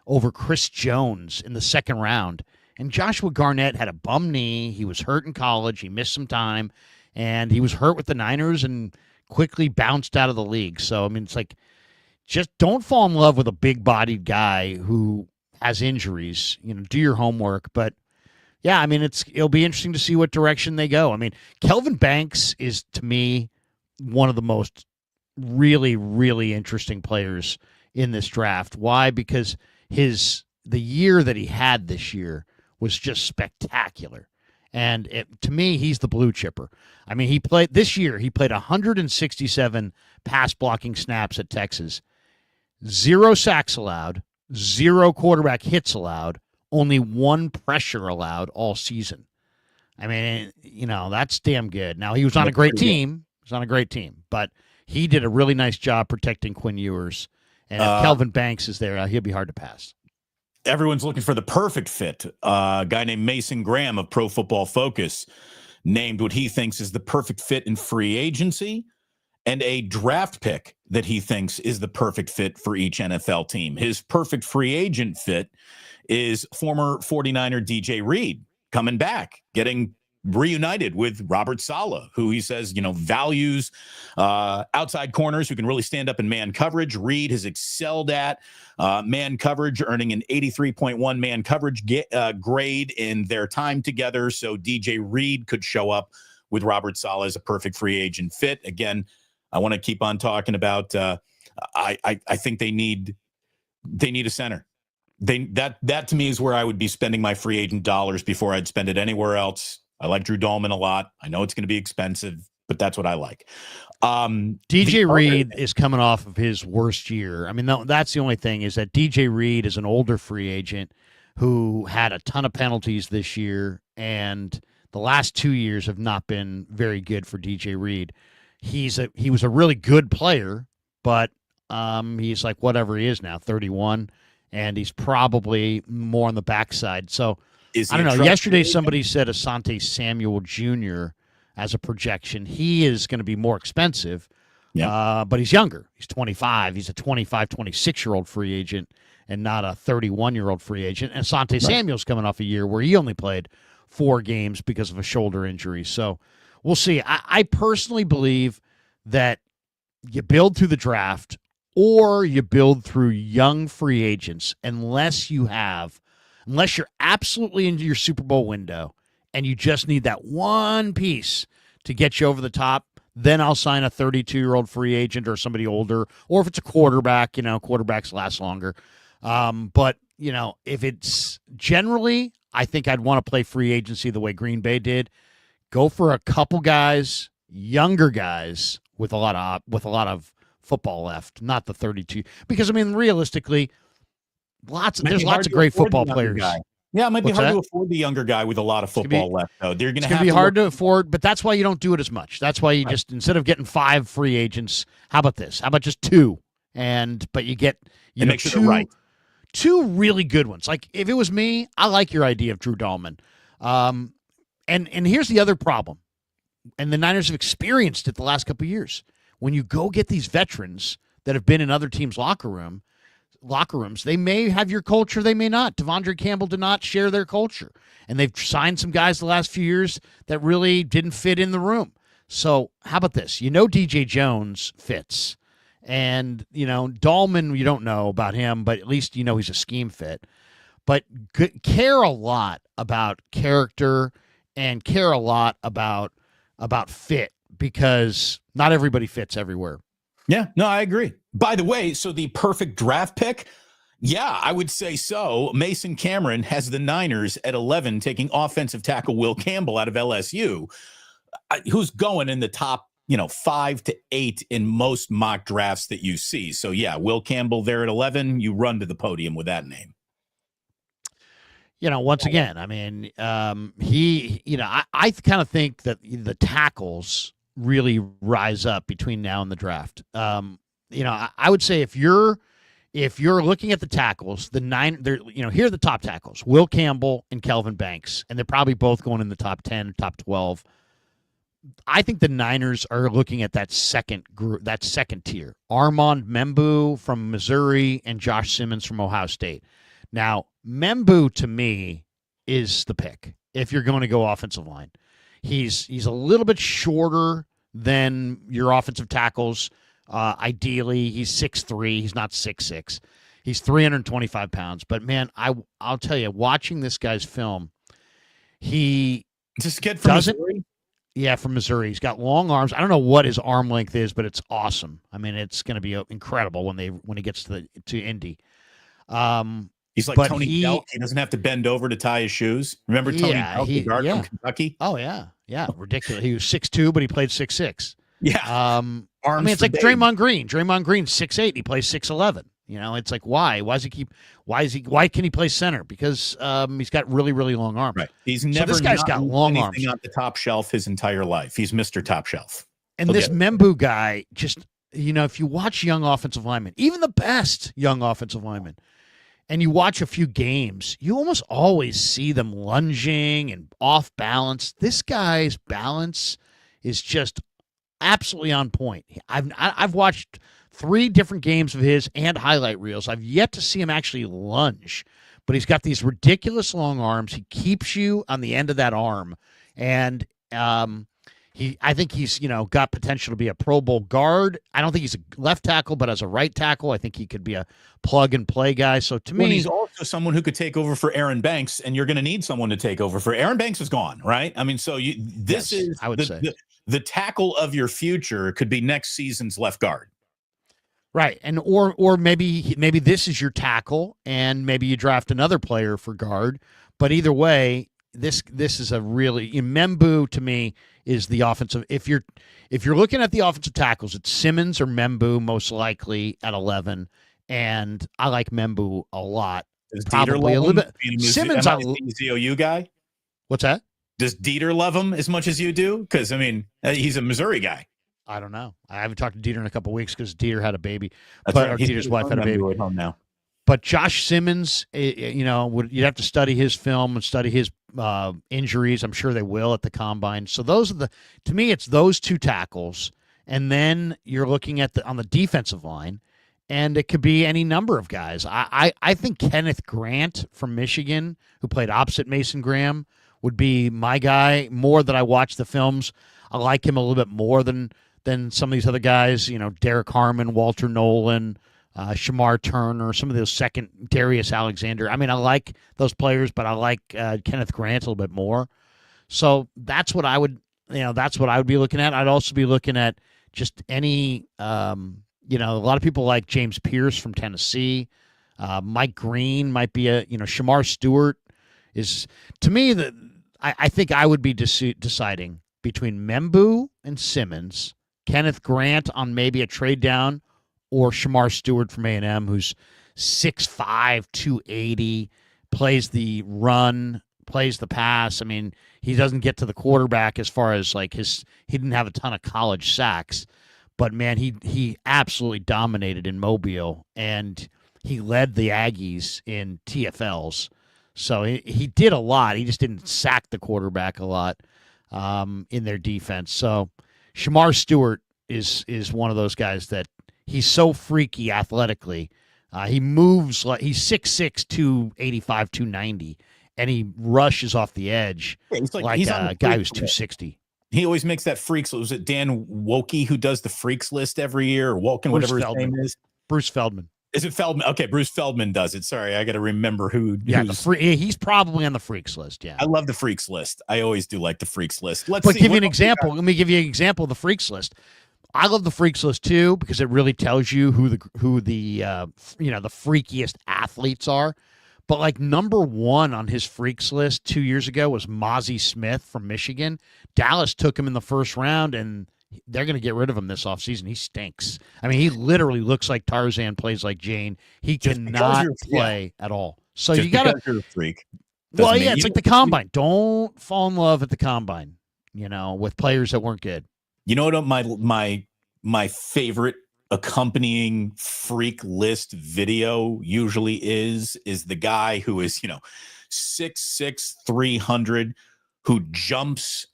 over Chris Jones in the second round, and Joshua Garnett had a bum knee. He was hurt in college. He missed some time, and he was hurt with the Niners and quickly bounced out of the league. So, I mean, it's like, just don't fall in love with a big-bodied guy who has injuries. Do your homework. But, yeah, I mean, it'll be interesting to see what direction they go. I mean, Kelvin Banks is, to me, one of the most really, really interesting players in this draft. Why? Because the year that he had this year was just spectacular. And to me, he's the blue chipper. I mean, he played 167 pass blocking snaps at Texas, 0 sacks allowed, 0 quarterback hits allowed, only 1 pressure allowed all season. I mean, that's damn good. Now, he was on a great team. He was on a great team, but he did a really nice job protecting Quinn Ewers. And if Kelvin Banks is there, he'll be hard to pass. Everyone's looking for the perfect fit. A guy named Mason Graham of Pro Football Focus named what he thinks is the perfect fit in free agency and a draft pick that he thinks is the perfect fit for each NFL team. His perfect free agent fit is former 49er DJ Reed coming back, getting reunited with Robert Saleh, who he says, values outside corners who can really stand up in man coverage. Reed has excelled at man coverage, earning an 83.1 man coverage grade in their time together. So DJ Reed could show up with Robert Saleh as a perfect free agent fit. Again, I want to keep on talking about I think they need a center. That to me is where I would be spending my free agent dollars before I'd spend it anywhere else. I like Drew Dalman a lot. I know it's going to be expensive, but that's what I like. DJ Reed is coming off of his worst year. I mean, that's the only thing, is that DJ Reed is an older free agent who had a ton of penalties this year, and the last 2 years have not been very good for DJ Reed. He was a really good player, but he's like whatever he is now, 31, and he's probably more on the backside. So I don't know. Yesterday, somebody said Asante Samuel Jr. as a projection. He is going to be more expensive, but he's younger. He's 25. He's a 25, 26-year-old free agent and not a 31-year-old free agent. And Asante Samuel's coming off a year where he only played 4 games because of a shoulder injury. So we'll see. I personally believe that you build through the draft or you build through young free agents unless you're absolutely into your Super Bowl window and you just need that one piece to get you over the top. Then I'll sign a 32-year-old free agent or somebody older, or if it's a quarterback, quarterbacks last longer. But if it's generally, I think I'd want to play free agency the way Green Bay did. Go for a couple guys, younger guys with a lot of football left, not the 32. Because I mean, realistically, there's lots of great football players. Yeah, it might be hard to afford the younger guy with a lot of football left, though. They're going to have to be hard to afford, but that's why you don't do it as much. That's why you just, instead of getting 5 free agents, how about this? How about just 2? But you get make sure they're right. 2 really good ones. Like if it was me, I like your idea of Drew Dalman. And here's the other problem, and the Niners have experienced it the last couple of years. When you go get these veterans, that have been in other teams' locker rooms. They may have your culture, they may not. Devondre Campbell did not share their culture, and they've signed some guys the last few years that really didn't fit in the room. So how about this? DJ Jones fits, and Dahlman, you don't know about him, but at least he's a scheme fit. But care a lot about character and care a lot about fit, because not everybody fits everywhere. Yeah, no, I agree. By the way, so the perfect draft pick, yeah, I would say so. Mason Cameron has the Niners at 11, taking offensive tackle Will Campbell out of LSU, who's going in the top 5 to 8 in most mock drafts that you see. So yeah, Will Campbell there at 11, you run to the podium with that name. Once again, I mean, I kind of think that the tackles really rise up between now and the draft. I would say if you're looking at the tackles, here are the top tackles: Will Campbell and Kelvin Banks, and they're probably both going in the top 10, top 12. I think the Niners are looking at that second group, that second tier: Armand Membu from Missouri and Josh Simmons from Ohio State. Now, Membu to me is the pick if you're going to go offensive line. He's a little bit shorter than your offensive tackles. Ideally, he's 6'3". He's not 6'6". He's 325 pounds. But man, I'll tell you, watching this guy's film, he this kid from Missouri. Yeah, from Missouri. He's got long arms. I don't know what his arm length is, but it's awesome. I mean, it's going to be incredible when he gets to Indy. He's like Tony Delk. He doesn't have to bend over to tie his shoes. Remember Tony Delk, the guard from Kentucky? Oh, yeah. Yeah, ridiculous. He was 6'2", but he played 6'6". Yeah. I mean, it's like Draymond Green. Draymond Green's 6'8". He plays 6'11". It's like, why? Why can he play center? Because he's got really, really long arms. Right. He's never this guy's got long arms. On the top shelf his entire life. He's Mr. Top Shelf. And this Membu guy, just, if you watch young offensive linemen, even the best young offensive linemen, and you watch a few games, you almost always see them lunging and off balance. This guy's balance is just absolutely on point. I've watched 3 different games of his and highlight reels. I've yet to see him actually lunge, but he's got these ridiculous long arms. He keeps you on the end of that arm, and I think he's got potential to be a Pro Bowl guard. I don't think he's a left tackle, but as a right tackle, I think he could be a plug and play guy. So to me, he's also someone who could take over for Aaron Banks, and you're going to need someone to take over for Aaron Banks. Is gone, right? I mean, so this is I would say the tackle of your future could be next season's left guard. Right. And or maybe this is your tackle, and maybe you draft another player for guard. But either way, this is a really Membu to me is the offensive. If you're looking at the offensive tackles, it's Simmons or Membu most likely at 11, and I like Membu a lot. Does Probably a little bit. Simmons, a ZOU guy. What's that? Does Dieter love him as much as you do? Because I mean, he's a Missouri guy. I don't know. I haven't talked to Dieter in a couple of weeks because Dieter had a baby. Right. Dieter's wife had a baby. At home now. But Josh Simmons, you'd have to study his film and study his injuries. I'm sure they will at the combine. So to me, it's those 2 tackles, and then you're looking at on the defensive line, and it could be any number of guys. I think Kenneth Grant from Michigan, who played opposite Mason Graham, would be my guy. More that I watch the films, I like him a little bit more than some of these other guys. Derek Harmon, Walter Nolan. Shamar Turner, some of those second Darius Alexander. I mean, I like those players, but I like Kenneth Grant a little bit more. So that's what I would be looking at. I'd also be looking at just any, a lot of people like James Pierce from Tennessee. Mike Green might be Shamar Stewart is, to me, I think I would be deciding between Membu and Simmons, Kenneth Grant on maybe a trade down, or Shamar Stewart from A&M, who's 6'5", 280, plays the run, plays the pass. I mean, he doesn't get to the quarterback as far as he didn't have a ton of college sacks, but man, he absolutely dominated in Mobile, and he led the Aggies in TFLs. So he did a lot. He just didn't sack the quarterback a lot in their defense. So Shamar Stewart is one of those guys that He's so freaky athletically. He moves like he's 6'6", 285, 290, and he rushes off the edge Yeah, like he's on a the guy freak who's list. 260. He always makes that freaks. Was it Dan Wokey who does the freaks list every year, or Woken, whatever his name is? Bruce Feldman. Is it Feldman? Okay, Bruce Feldman does it. Sorry, I got to remember who. Yeah, he's probably on the freaks list. Yeah, I love the freaks list. I always do like the freaks list. Let me give you an example. Let me give you an example of the freaks list. I love the freaks list too because it really tells you who the the freakiest athletes are. But like number one on his freaks list 2 years ago was Mozzie Smith from Michigan. Dallas took him in the first round, and they're going to get rid of him this offseason. He stinks. I mean, he literally looks like Tarzan, plays like Jane. He cannot play at all. So you got to. You're a freak. Well, yeah, it's like the combine. Don't fall in love at the combine, with players that weren't good. You know what my favorite accompanying freak list video usually is the guy who is 6'6", 300, who jumps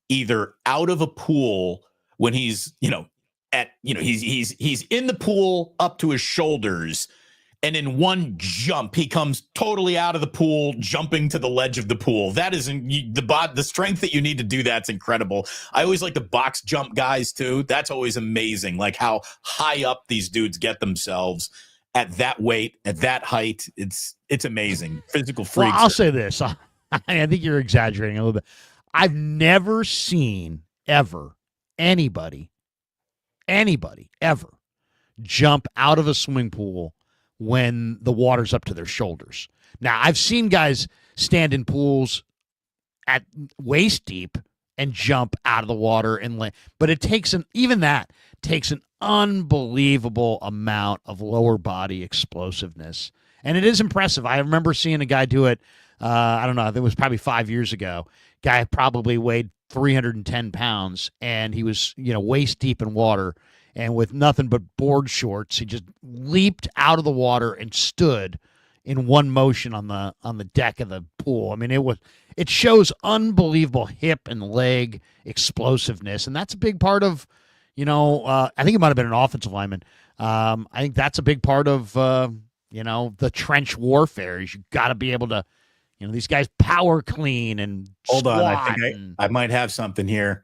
either out of a pool when he's he's in the pool up to his shoulders, and in one jump he comes totally out of the pool, jumping to the ledge of the pool. That is the strength that you need to do. That's incredible. I always like the box jump guys too. That's always amazing, like how high up these dudes get themselves at that weight, at that height. It's amazing. Physical freaks. Well, I'll say this. I think you're exaggerating a little bit. I've never seen ever anybody ever jump out of a swimming pool when the water's up to their shoulders. Now, I've seen guys stand in pools at waist deep and jump out of the water but it takes an unbelievable amount of lower body explosiveness. And it is impressive. I remember seeing a guy do it. I don't know. It was probably 5 years ago. Guy probably weighed 310 pounds, and he was, waist deep in water, and with nothing but board shorts, he just leaped out of the water and stood in one motion on the deck of the pool. I mean, it shows unbelievable hip and leg explosiveness, and that's a big part of, I think it might have been an offensive lineman. I think that's a big part of, the trench warfare. Is you got to be able to. These guys power clean and hold on. I think I might have something here.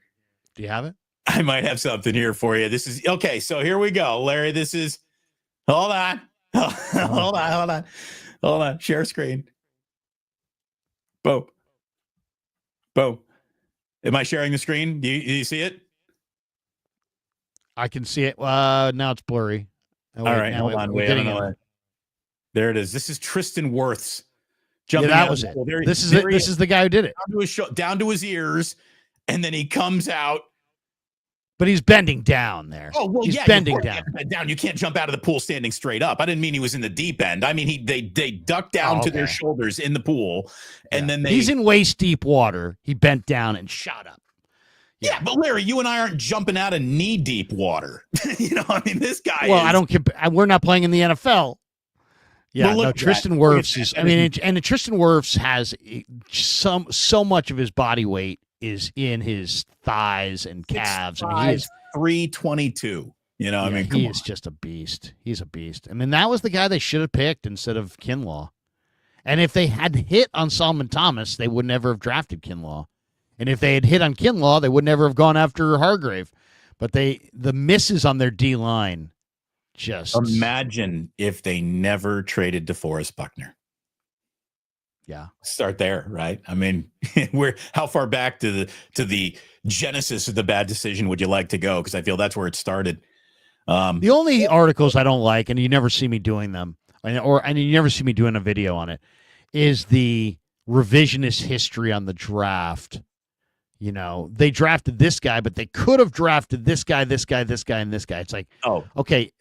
Do you have it? I might have something here for you. This is okay. So here we go, Larry. This is. Hold on. Hold on. Share screen. Boom. Am I sharing the screen? Do you see it? I can see it. Now it's blurry. All right. Hold on. Wait. There it is. This is Tristan Wirfs. That was it. This is the guy who did it. Down to his ears, and then he comes out. But he's bending down there. Oh, well, he's bending down. You can't jump out of the pool standing straight up. I didn't mean he was in the deep end. I mean, they ducked down to their shoulders in the pool, and then he's in waist deep water. He bent down and shot up. Yeah, but Larry, you and I aren't jumping out of knee deep water. I mean, this guy. Well, I don't. We're not playing in the NFL. Yeah, well, Tristan Wirfs is. I mean, and Tristan Wirfs has so much of his body weight is in his thighs and calves. I mean, he is 322. He is just a beast. He's a beast. I mean, that was the guy they should have picked instead of Kinlaw. And if they had hit on Solomon Thomas, they would never have drafted Kinlaw. And if they had hit on Kinlaw, they would never have gone after Hargrave. But the misses on their D line. Just imagine if they never traded DeForest Buckner. Yeah, start there, right? I mean, how far back to the genesis of the bad decision would you like to go? Because I feel that's where it started. The only articles I don't like, and you never see me doing them, and you never see me doing a video on it, is the revisionist history on the draft. They drafted this guy, but they could have drafted this guy, and this guy. It's like, oh, okay,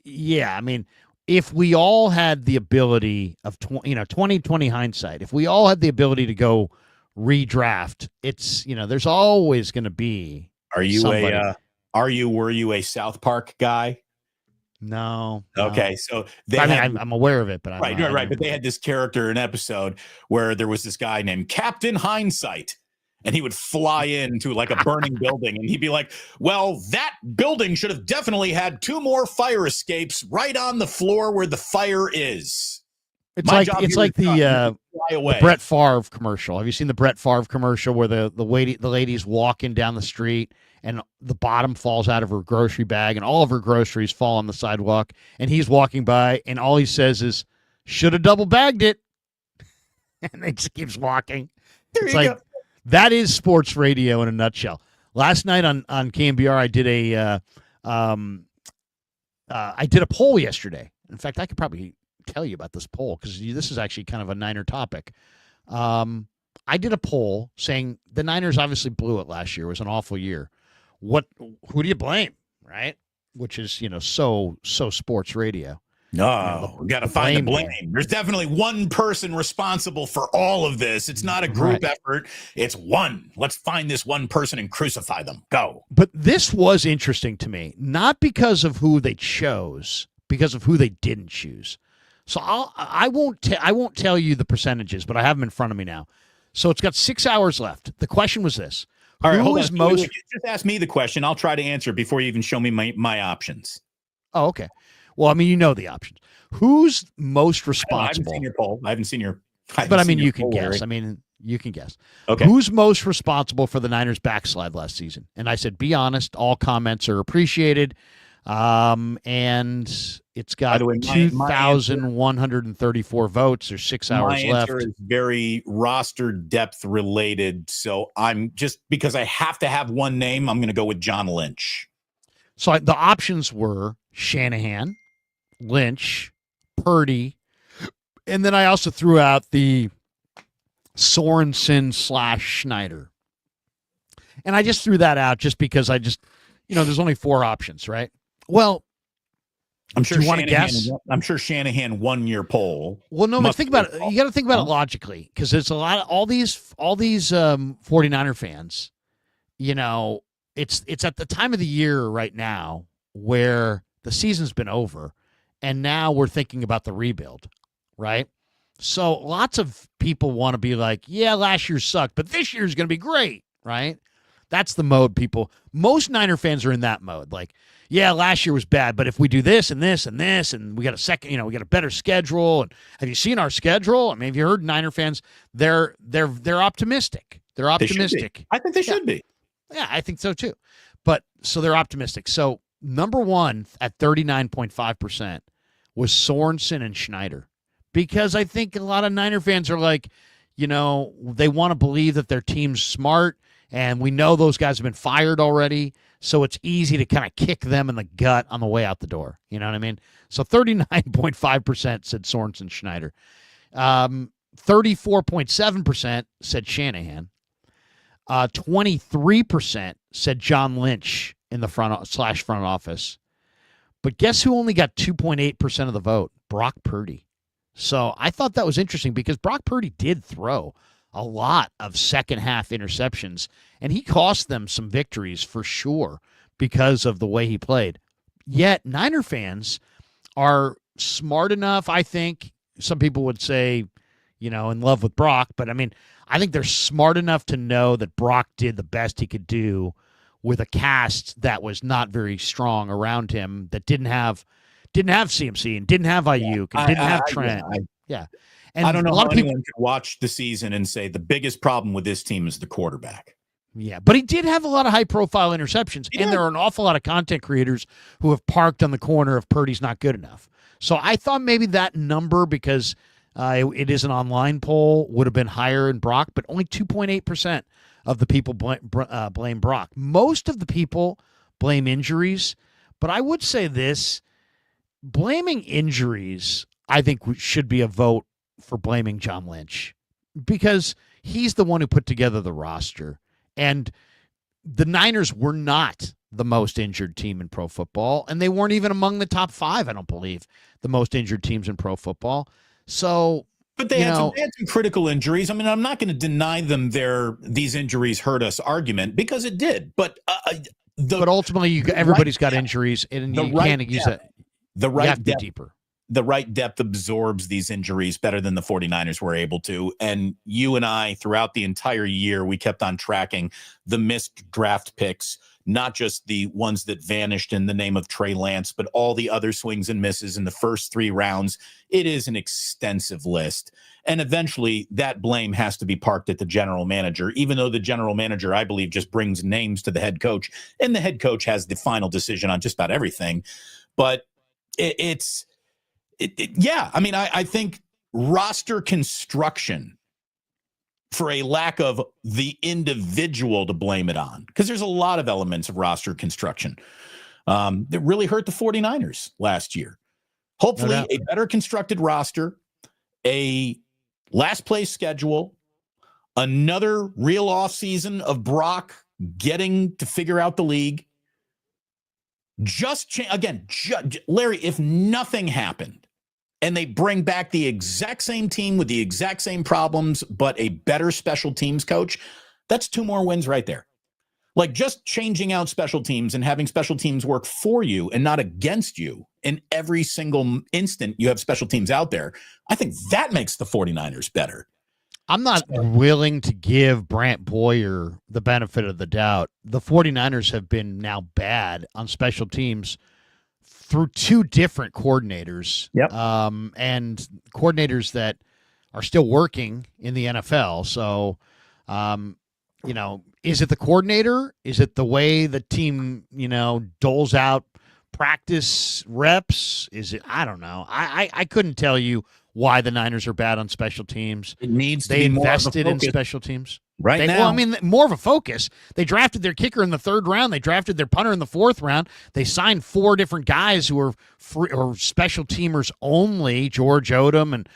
yeah. I mean, if we all had the ability of 20/20 hindsight, if we all had the ability to go redraft, it's there's always going to be. Were you a South Park guy? No. Okay, so I'm aware of it, but right. But they had this character in an episode where there was this guy named Captain Hindsight. and he would fly into like a burning building, and he'd be like, well, that building should have definitely had 2 more fire escapes right on the floor where the fire is. It's like the Brett Favre commercial. Have you seen the Brett Favre commercial where the lady's walking down the street and the bottom falls out of her grocery bag and all of her groceries fall on the sidewalk and he's walking by and all he says is, should have double bagged it. And he just keeps walking. It's like go. That is sports radio in a nutshell. Last night on KMBR, I did a poll yesterday. In fact, I could probably tell you about this poll because this is actually kind of a Niner topic. I did a poll saying the Niners obviously blew it last year. It was an awful year. Who do you blame, right? Which is, so sports radio. No, we got to find the blame. There's definitely one person responsible for all of this. It's not a group effort. It's one. Let's find this one person and crucify them. Go. But this was interesting to me, not because of who they chose, because of who they didn't choose. So I won't tell you the percentages, but I have them in front of me now. So it's got 6 hours left. The question was this. All right, hold on. Just ask me the question. I'll try to answer before you even show me my options. Oh, okay. Well, I mean, you know the options. Who's most responsible? I haven't seen your poll. I haven't seen your. But I mean, you can guess. I mean, you can guess. Okay. Who's most responsible for the Niners' backslide last season? And I said, be honest. All comments are appreciated. And it's got 2,134 votes. There's 6 hours left. My answer is very roster depth related. So I'm just because I have to have one name, I'm going to go with John Lynch. So the options were Shanahan, Lynch, Purdy, and then I also threw out the Sorensen/Schneider. And I just threw that out just because there's only 4 options, right? Well, I'm sure you want to guess? I'm sure Shanahan won your poll. Well, no, but think about it. You got to think about it logically because there's a lot of all these 49er fans, it's at the time of the year right now where the season's been over and now we're thinking about the rebuild, right? So lots of people want to be like, yeah, last year sucked, but this year's going to be great, right? That's the mode most Niner fans are in that mode. Like, yeah, last year was bad, but if we do this and this and this, and we got we got a better schedule. And have you seen our schedule? I mean, have you heard Niner fans? They're optimistic. They're optimistic. I think they should be. Yeah, I think so too. But so they're optimistic. So number one at 39.5% was Sorensen and Schneider. Because I think a lot of Niner fans are like, they want to believe that their team's smart, and we know those guys have been fired already, so it's easy to kind of kick them in the gut on the way out the door. You know what I mean? So 39.5% said Sorensen Schneider. 34.7% said Shanahan. 23% said John Lynch in the front office. But guess who only got 2.8% of the vote? Brock Purdy. So I thought that was interesting because Brock Purdy did throw a lot of second half interceptions, and he cost them some victories for sure because of the way he played. Yet Niner fans are smart enough, I think. Some people would say, in love with Brock, but I mean, I think they're smart enough to know that Brock did the best he could do with a cast that was not very strong around him, that didn't have CMC and didn't have Ayuk and didn't have Trent. And I don't know how anyone could watch the season and say the biggest problem with this team is the quarterback. Yeah, but he did have a lot of high-profile interceptions, and there are an awful lot of content creators who have parked on the corner if Purdy's not good enough. So I thought maybe that number, because it is an online poll, would have been higher in Brock, but only 2.8% of the people blame Brock. Most of the people blame injuries, but I would say this, blaming injuries, I think should be a vote for blaming John Lynch because he's the one who put together the roster. And the Niners were not the most injured team in pro football, and they weren't even among the top 5, I don't believe, the most injured teams in pro football. So, but they had some critical injuries. I mean, I'm not going to deny them these injuries hurt us argument because it did. But ultimately, everybody's got injuries, and you can't use it. The right you have to be depth, deeper. the right depth absorbs these injuries better than the 49ers were able to. And you and I, throughout the entire year, we kept on tracking the missed draft picks, not just the ones that vanished in the name of Trey Lance, but all the other swings and misses in the first 3 rounds. It is an extensive list. And eventually that blame has to be parked at the general manager, even though the general manager, I believe, just brings names to the head coach, and the head coach has the final decision on just about everything. But yeah, I mean, I think roster construction, for a lack of the individual to blame it on, because there's a lot of elements of roster construction that really hurt the 49ers last year. Hopefully a better constructed roster, a last place schedule, another real offseason of Brock getting to figure out the league. Larry, if nothing happened and they bring back the exact same team with the exact same problems, but a better special teams coach, that's 2 more wins right there. Like, just changing out special teams and having special teams work for you and not against you in every single instant you have special teams out there, I think that makes the 49ers better. I'm not willing to give Brant Boyer the benefit of the doubt. The 49ers have been now bad on special teams through 2 different coordinators. Yep. And coordinators that are still working in the NFL. So, is it the coordinator? Is it the way the team, doles out practice reps? Is it? I don't know. I couldn't tell you why the Niners are bad on special teams. It needs to they be invested more of a in focus special teams now. Well, I mean, more of a focus. They drafted their kicker in the 3rd round. They drafted their punter in the 4th round. They signed 4 different guys who are or special teamers only. George Odom and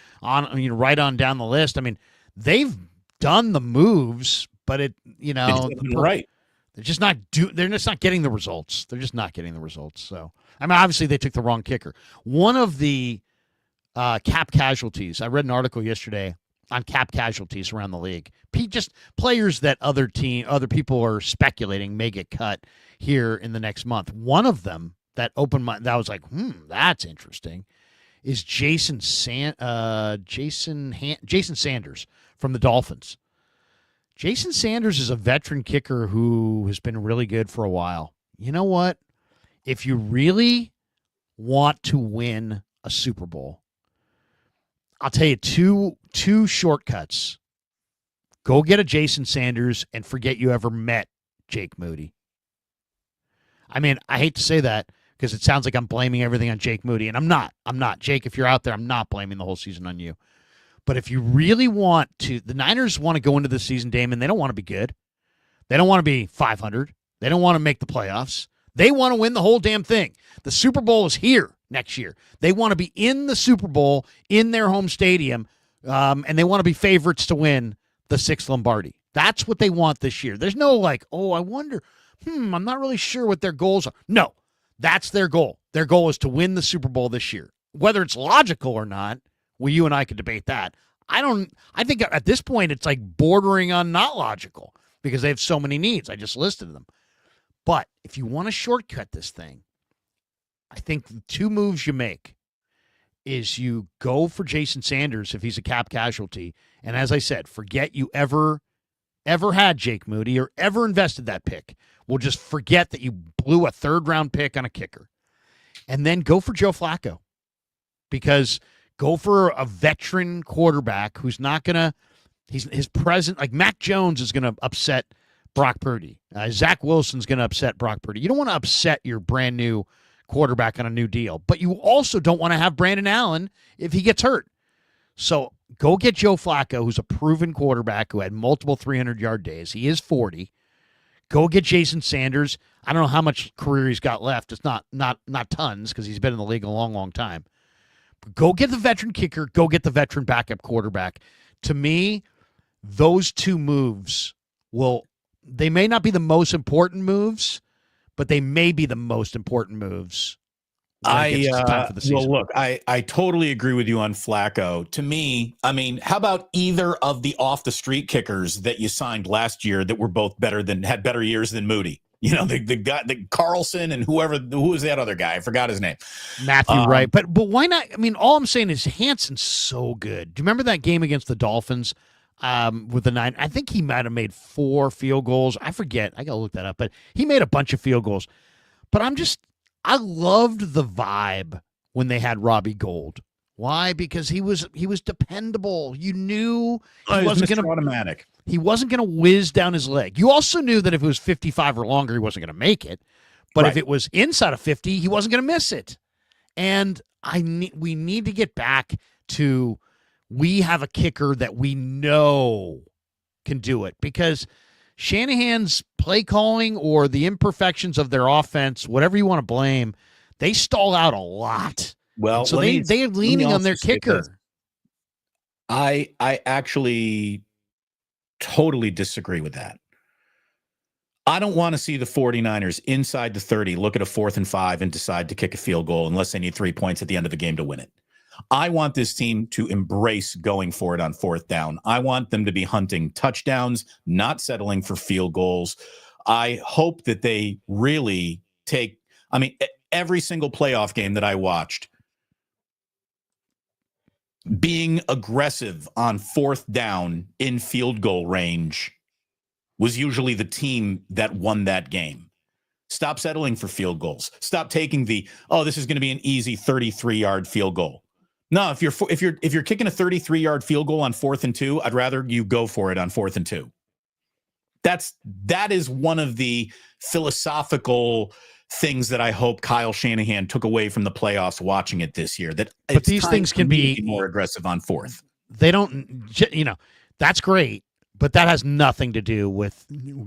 right on down the list. I mean, they've done the moves, but right. They're just not getting the results. They're just not getting the results. So, I mean, obviously they took the wrong kicker. One of the cap casualties. I read an article yesterday on cap casualties around the league. Just players that other people are speculating may get cut here in the next month. One of them that opened my, that was like, that's interesting, is Jason Sanders from the Dolphins. Jason Sanders is a veteran kicker who has been really good for a while. You know what? If you really want to win a Super Bowl, I'll tell you two shortcuts. Go get a Jason Sanders and forget you ever met Jake Moody. I mean, I hate to say that because it sounds like I'm blaming everything on Jake Moody, and I'm not. Jake, if you're out there, I'm not blaming the whole season on you. But if you really want to, the Niners want to go into the season, Damon, they don't want to be good. They don't want to be 500. They don't want to make the playoffs. They want to win the whole damn thing. The Super Bowl is here next year. They want to be in the Super Bowl in their home stadium, and they want to be favorites to win the 6th Lombardi. That's what they want this year. There's no I wonder, I'm not really sure what their goals are. No, that's their goal. Their goal is to win the Super Bowl this year. Whether it's logical or not, well, you and I could debate that. I think at this point it's like bordering on not logical because they have so many needs. I just listed them. But if you want to shortcut this thing, I think the 2 moves you make is you go for Jason Sanders if he's a cap casualty. And as I said, forget you ever had Jake Moody or ever invested that pick. We'll just forget that you blew a 3rd-round pick on a kicker. And then go for Joe Flacco. Because go for a veteran quarterback who's not going to – his present – like Mac Jones is going to upset Brock Purdy. Zach Wilson's going to upset Brock Purdy. You don't want to upset your brand-new quarterback on a new deal. But you also don't want to have Brandon Allen if he gets hurt. So go get Joe Flacco, who's a proven quarterback who had multiple 300-yard days. He is 40. Go get Jason Sanders. I don't know how much career he's got left. It's not tons because he's been in the league a long, long time. But go get the veteran kicker. Go get the veteran backup quarterback. To me, those 2 moves they may not be the most important moves, but they may be the most important moves. I totally agree with you on Flacco. To me, I mean, how about either of the off the street kickers that you signed last year that were both had better years than Moody? the guy, the Carlson and who was that other guy? I forgot his name. Matthew Wright. But why not? I mean, all I'm saying is Hanson's so good. Do you remember that game against the Dolphins with the 9? I think he might have made 4 field goals. I forget. I got to look that up. But he made a bunch of field goals. But I loved the vibe when they had Robbie Gould. Why? Because he was dependable. You knew he wasn't going to automatic. He wasn't going to whiz down his leg. You also knew that if it was 55 or longer, he wasn't going to make it. But if it was inside of 50, he wasn't going to miss it. And we need to get back to we have a kicker that we know can do it, because Shanahan's play calling or the imperfections of their offense, whatever you want to blame, they stall out a lot. Well, so they're leaning on their kicker. I actually totally disagree with that. I don't want to see the 49ers inside the 30 look at a 4th and 5 and decide to kick a field goal unless they need 3 points at the end of the game to win it. I want this team to embrace going for it on 4th down. I want them to be hunting touchdowns, not settling for field goals. I hope that they really take, every single playoff game that I watched, being aggressive on 4th down in field goal range was usually the team that won that game. Stop settling for field goals. Stop taking this is going to be an easy 33-yard field goal. No, if you're kicking a 33-yard field goal on 4th and 2, I'd rather you go for it on 4th and 2. That is one of the philosophical things that I hope Kyle Shanahan took away from the playoffs watching it this year. But these things can be more aggressive on 4th. They don't, that's great, but that has nothing to do with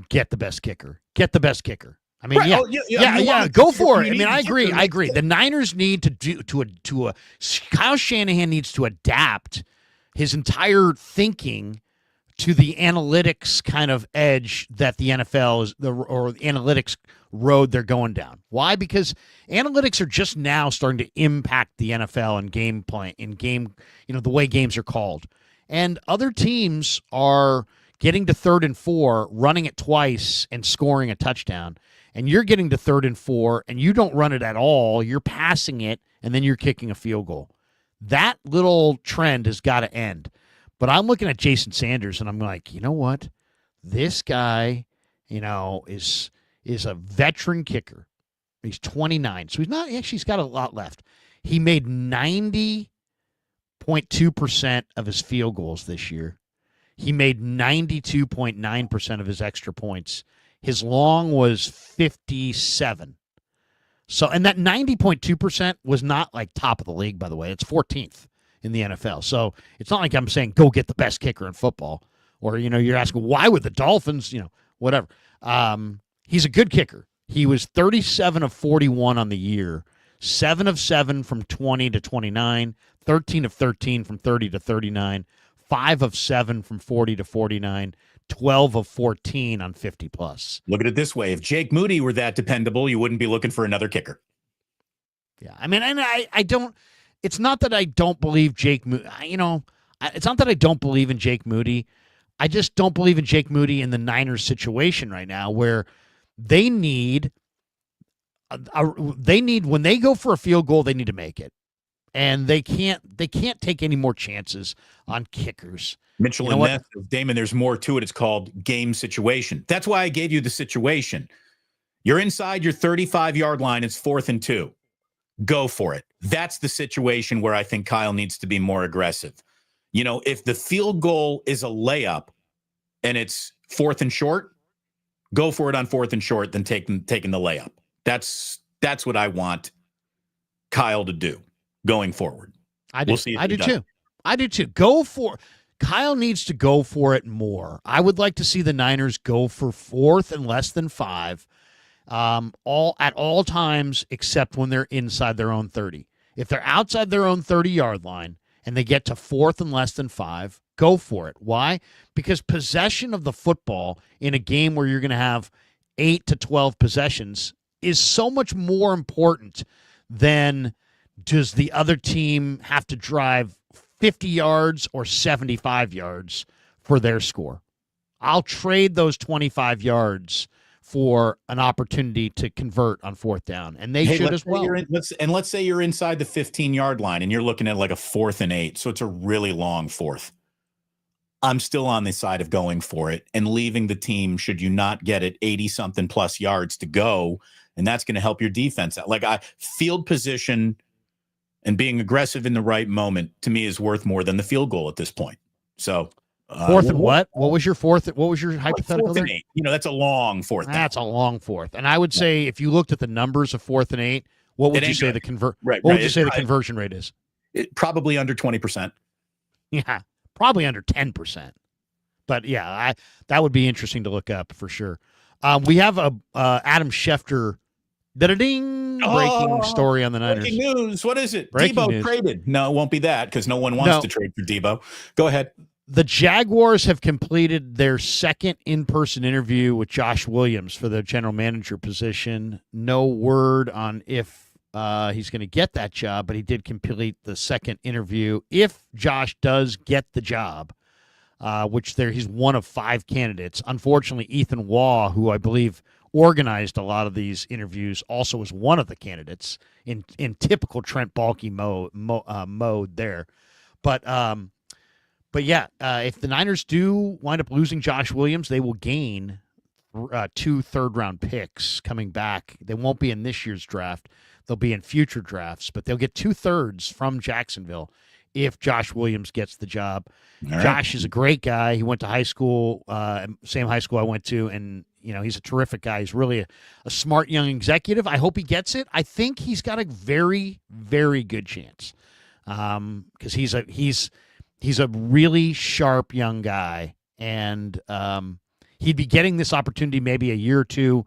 get the best kicker. Get the best kicker. I mean, right. Go for it. I mean, I agree. The Niners need to Kyle Shanahan needs to adapt his entire thinking to the analytics kind of edge that the NFL is, or the analytics road they're going down. Why? Because analytics are just now starting to impact the NFL and the way games are called. And other teams are getting to 3rd and 4, running it twice and scoring a touchdown. And you're getting to 3rd and 4 and you don't run it at all. You're passing it and then you're kicking a field goal. That little trend has got to end. But I'm looking at Jason Sanders, and I'm like, you know what? This guy, is a veteran kicker. He's 29, so he's got a lot left. He made 90.2% of his field goals this year. He made 92.9% of his extra points. His long was 57. So, and that 90.2% was not like top of the league, by the way. It's 14th. In the NFL. So it's not like I'm saying go get the best kicker in football, or you're asking why would the Dolphins, whatever. He's a good kicker. He was 37 of 41 on the year, 7 of 7 from 20 to 29, 13 of 13 from 30 to 39, 5 of 7 from 40 to 49, 12 of 14 on 50 plus. Look at it this way: if Jake Moody were that dependable, you wouldn't be looking for another kicker. Yeah, I mean, and I don't. It's not that I don't believe Jake Moody. It's not that I don't believe in Jake Moody. I just don't believe in Jake Moody in the Niners situation right now, where they need when they go for a field goal, they need to make it, and they can't take any more chances on kickers. Mitchell and Ness, Damon, there's more to it. It's called game situation. That's why I gave you the situation. You're inside your 35-yard line. It's 4th and 2. Go for it. That's the situation where I think Kyle needs to be more aggressive. If the field goal is a layup and it's 4th and short, go for it on 4th and short, then taking the layup. That's what I want Kyle to do going forward. I do. We'll see. I do too. I do too. Kyle needs to go for it more. I would like to see the Niners go for 4th and less than 5. At all times except when they're inside their own 30. If they're outside their own 30-yard line and they get to 4th and less than 5, go for it. Why? Because possession of the football in a game where you're going to have 8 to 12 possessions is so much more important than does the other team have to drive 50 yards or 75 yards for their score. I'll trade those 25 yards for an opportunity to convert on fourth down, and they should as well. Let's say you're inside the 15-yard line and you're looking at like a 4th and 8, so it's a really long fourth. I'm still on the side of going for it and leaving the team should you not get it 80-something plus yards to go, and that's going to help your defense out. Like field position and being aggressive in the right moment to me is worth more than the field goal at this point. So fourth and what? What was your fourth? What was your hypothetical? 4th and 8. That's a long fourth. That's a long fourth. And I would say if you looked at the numbers of 4th and 8, what would you say the conversion rate is? Probably under 20%. Yeah, probably under 10%. But yeah, that would be interesting to look up for sure. We have a Adam Schefter breaking story on the Niners. Breaking news. What is it? Deebo traded. No, it won't be that because no one wants to trade for Deebo. Go ahead. The Jaguars have completed their second in-person interview with Josh Williams for the general manager position. No word on if he's going to get that job, but he did complete the second interview. If Josh does get the job, which he's one of 5 candidates. Unfortunately, Ethan Waugh, who I believe organized a lot of these interviews, also was one of the candidates in typical Trent Baalke mode there. But yeah, if the Niners do wind up losing Josh Williams, they will gain 2 third-round picks coming back. They won't be in this year's draft. They'll be in future drafts, but they'll get 2/3 from Jacksonville if Josh Williams gets the job. Right. Josh is a great guy. He went to high school, same high school I went to, and he's a terrific guy. He's really a smart young executive. I hope he gets it. I think he's got a very, very good chance because he's a really sharp young guy, and he'd be getting this opportunity maybe a year or two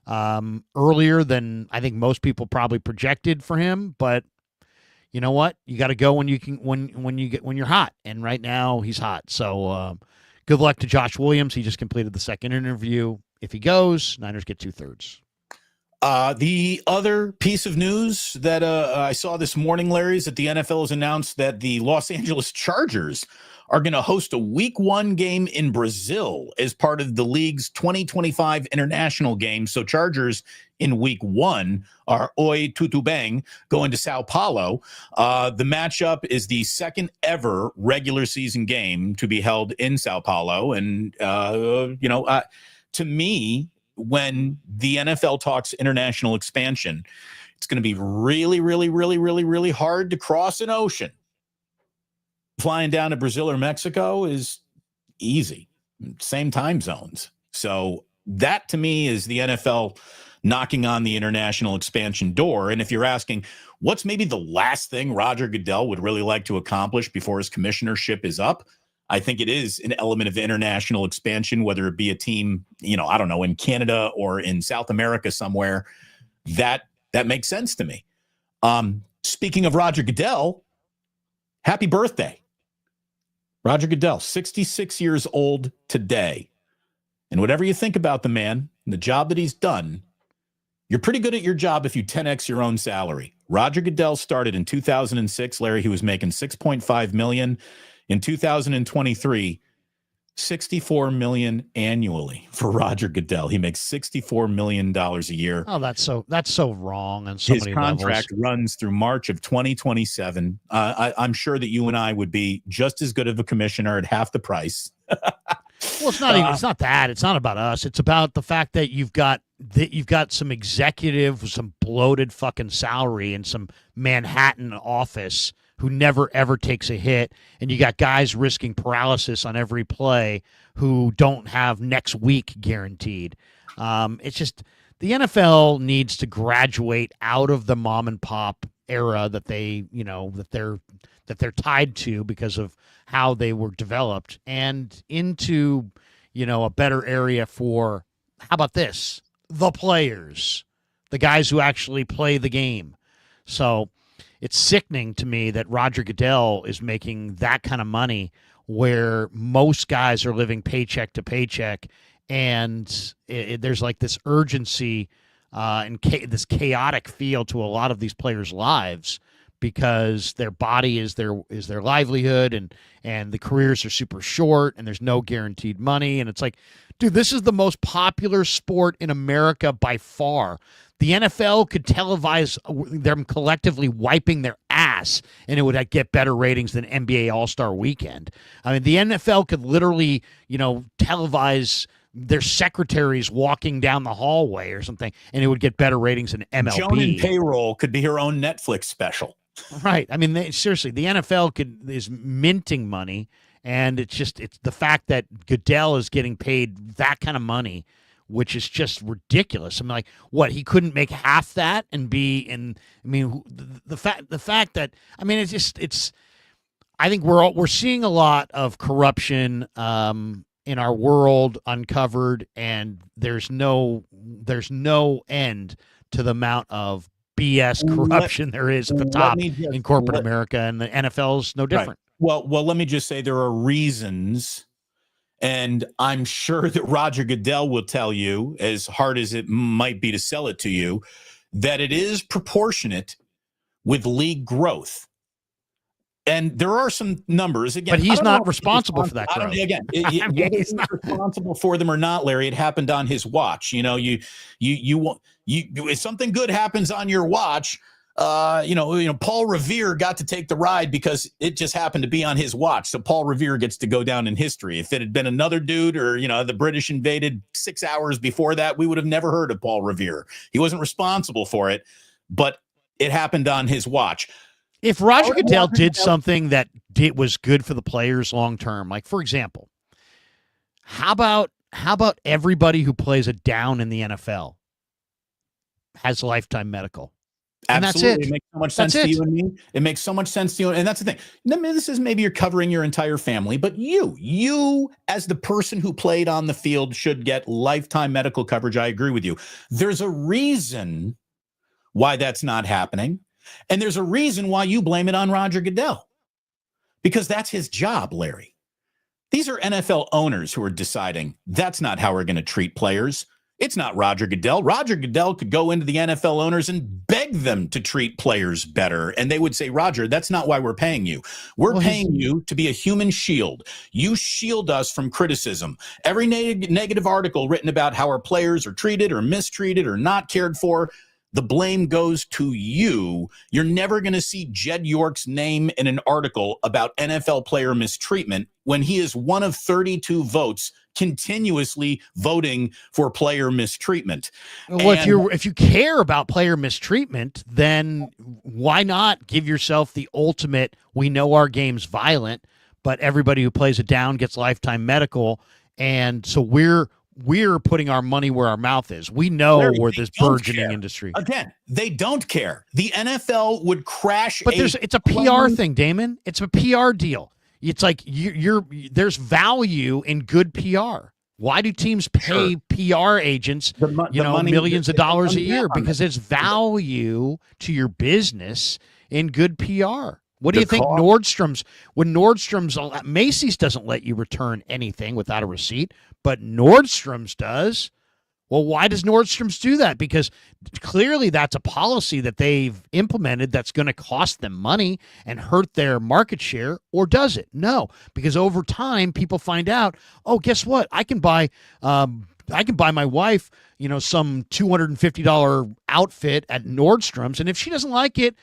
earlier than I think most people probably projected for him. But you know what? You got to go when you can, when you're hot, and right now he's hot. So good luck to Josh Williams. He just completed the second interview. If he goes, Niners get 2/3. The other piece of news that I saw this morning, Larry, is that the NFL has announced that the Los Angeles Chargers are going to host a Week 1 game in Brazil as part of the league's 2025 international game. So Chargers in Week 1 are Oi Tutu Bang going to Sao Paulo. The matchup is the second ever regular season game to be held in Sao Paulo. And, to me, when the NFL talks international expansion, it's going to be really, really, really, really, really hard to cross an ocean. Flying down to Brazil or Mexico is easy. Same time zones. So that to me is the NFL knocking on the international expansion door. And if you're asking, what's maybe the last thing Roger Goodell would really like to accomplish before his commissionership is up? I think it is an element of international expansion, whether it be a team, I don't know, in Canada or in South America somewhere. That makes sense to me. Speaking of Roger Goodell, happy birthday. Roger Goodell, 66 years old today. And whatever you think about the man and the job that he's done, you're pretty good at your job if you 10x your own salary. Roger Goodell started in 2006. Larry, he was making $6.5 million. In 2023, $64 million annually for Roger Goodell. He makes $64 million a year. Oh, that's so wrong on so many levels. His contract runs through March of 2027. I'm sure that you and I would be just as good of a commissioner at half the price. Well, it's not even. It's not that. It's not about us. It's about the fact that you've got some executive with some bloated fucking salary in some Manhattan office who never, ever takes a hit, and you got guys risking paralysis on every play who don't have next week guaranteed. It's just the NFL needs to graduate out of the mom and pop era that they're tied to because of how they were developed, and into a better area for, how about this, the players, the guys who actually play the game. So it's sickening to me that Roger Goodell is making that kind of money where most guys are living paycheck to paycheck, and there's like this urgency and this chaotic feel to a lot of these players' lives because their body is their livelihood, and the careers are super short, and there's no guaranteed money. And it's like, dude, this is the most popular sport in America by far. The NFL could televise them collectively wiping their ass, and it would get better ratings than NBA All-Star Weekend. I mean, the NFL could literally, televise their secretaries walking down the hallway or something, and it would get better ratings than MLB. Joan in Payroll could be her own Netflix special. Right. I mean, seriously, the NFL is minting money, and it's the fact that Goodell is getting paid that kind of money, which is just ridiculous. I mean, like, what, he couldn't make half that and be in? I mean, the fact that, I mean, it's. I think we're seeing a lot of corruption in our world uncovered, and there's no end to the amount of BS corruption there is at the top in corporate America, and the NFL's no different. Right. Well, let me just say there are reasons. And I'm sure that Roger Goodell will tell you, as hard as it might be to sell it to you, that it is proportionate with league growth. And there are some numbers, again. But he's not responsible for that growth. Whether he's not responsible for them or not, Larry, it happened on his watch. If something good happens on your watch, Paul Revere got to take the ride because it just happened to be on his watch. So Paul Revere gets to go down in history. If it had been another dude, or, the British invaded 6 hours before that, we would have never heard of Paul Revere. He wasn't responsible for it, but it happened on his watch. If Roger Goodell did something that was good for the players long term, like, for example, how about everybody who plays a down in the NFL has lifetime medical? And absolutely. That's it. It makes so much sense to you and me. It makes so much sense to you. And that's the thing. This is, maybe you're covering your entire family, but you as the person who played on the field should get lifetime medical coverage. I agree with you. There's a reason why that's not happening. And there's a reason why you blame it on Roger Goodell, because that's his job, Larry. These are NFL owners who are deciding that's not how we're going to treat players. It's not Roger Goodell. Roger Goodell could go into the NFL owners and beg them to treat players better. And they would say, Roger, that's not why we're paying you. We're paying you to be a human shield. You shield us from criticism. Every negative article written about how our players are treated or mistreated or not cared for, the blame goes to you. You're never going to see Jed York's name in an article about NFL player mistreatment when he is one of 32 votes continuously voting for player mistreatment. Well, if you care about player mistreatment, then why not give yourself the ultimate, we know our game's violent, but everybody who plays it down gets lifetime medical, and so we're putting our money where our mouth is. We know Larry, we're this burgeoning industry. Again, they don't care. The NFL would crash. But it's a PR thing, Damon. It's a PR deal. It's like there's value in good PR. Why do teams pay PR agents, millions of dollars a year? Because there's value to your business in good PR. What do you think Nordstrom's, Macy's doesn't let you return anything without a receipt, but Nordstrom's does. Well, why does Nordstrom's do that? Because clearly that's a policy that they've implemented that's going to cost them money and hurt their market share, or does it? No, because over time people find out, oh, guess what? I can buy my wife, some $250 outfit at Nordstrom's, and if she doesn't like it,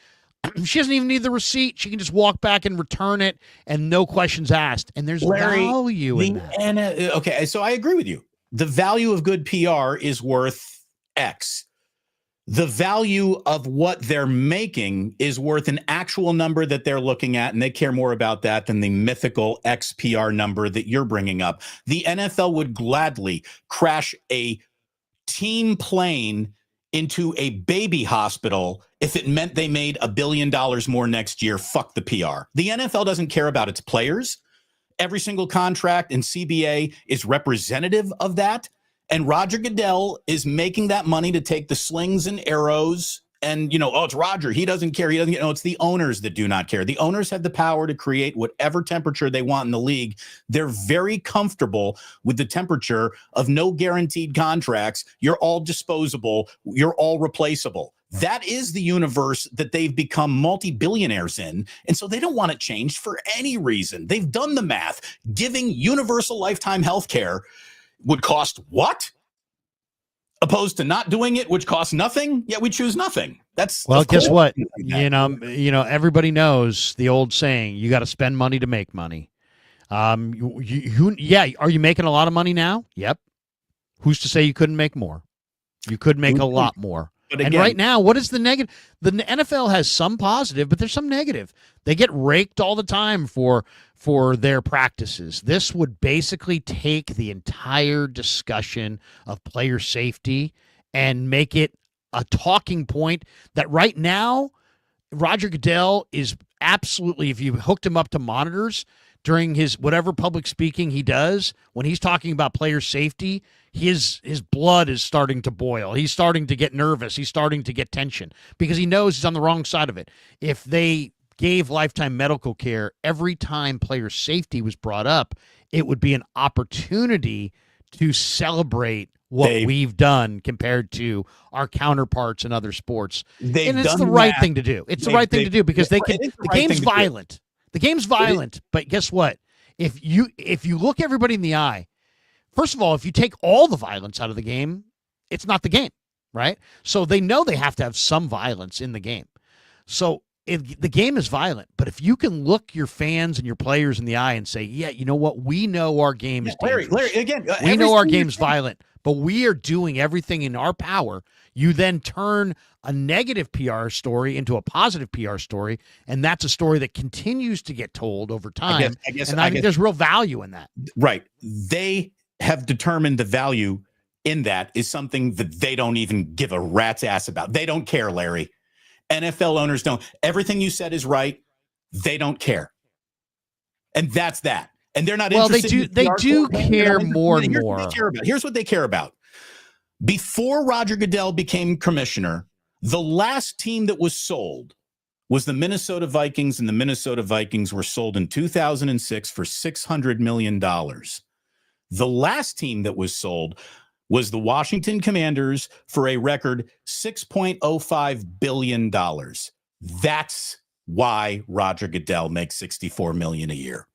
she doesn't even need the receipt. She can just walk back and return it, and no questions asked. And there's value in that. Okay, so I agree with you. The value of good PR is worth X. The value of what they're making is worth an actual number that they're looking at, and they care more about that than the mythical X PR number that you're bringing up. The NFL would gladly crash a team plane into a baby hospital if it meant they made $1 billion more next year. Fuck the PR. The NFL doesn't care about its players. Every single contract in CBA is representative of that. And Roger Goodell is making that money to take the slings and arrows. And, it's Roger. He doesn't care. He doesn't, it's the owners that do not care. The owners have the power to create whatever temperature they want in the league. They're very comfortable with the temperature of no guaranteed contracts. You're all disposable. You're all replaceable. That is the universe that they've become multi-billionaires in. And so they don't want it changed for any reason. They've done the math. Giving universal lifetime health care would cost what? Opposed to not doing it, which costs nothing, yet we choose nothing. That's well, guess what? Everybody knows the old saying, you got to spend money to make money. Are you making a lot of money now? Yep. Who's to say you couldn't make more? You could make a lot more. Again, and right now, what is the negative? The NFL has some positive, but there's some negative. They get raked all the time for their practices. This would basically take the entire discussion of player safety and make it a talking point that right now, Roger Goodell is absolutely, if you hooked him up to monitors during his whatever public speaking he does, when he's talking about player safety, his blood is starting to boil. He's starting to get nervous. He's starting to get tension because he knows he's on the wrong side of it. If they gave lifetime medical care every time player safety was brought up, it would be an opportunity to celebrate what we've done compared to our counterparts in other sports. And it's the right thing to do. It's the right thing to do because the game's violent. The game's violent, but guess what? If you look everybody in the eye, first of all, if you take all the violence out of the game, it's not the game, right? So they know they have to have some violence in the game. So the game is violent, but if you can look your fans and your players in the eye and say, yeah, you know what? We know our game is dangerous. Larry, again, we know our game's violent, but we are doing everything in our power. You then turn a negative PR story into a positive PR story, and that's a story that continues to get told over time. I guess there's real value in that. Right. They have determined the value in that is something that they don't even give a rat's ass about. They don't care, Larry. NFL owners don't. Everything you said is right. They don't care. And that's that. And they're not interested. They do care more and more. Here's what they care about. Before Roger Goodell became commissioner, the last team that was sold was the Minnesota Vikings, and the Minnesota Vikings were sold in 2006 for $600 million. The last team that was sold was the Washington Commanders for a record $6.05 billion. That's why Roger Goodell makes $64 million a year.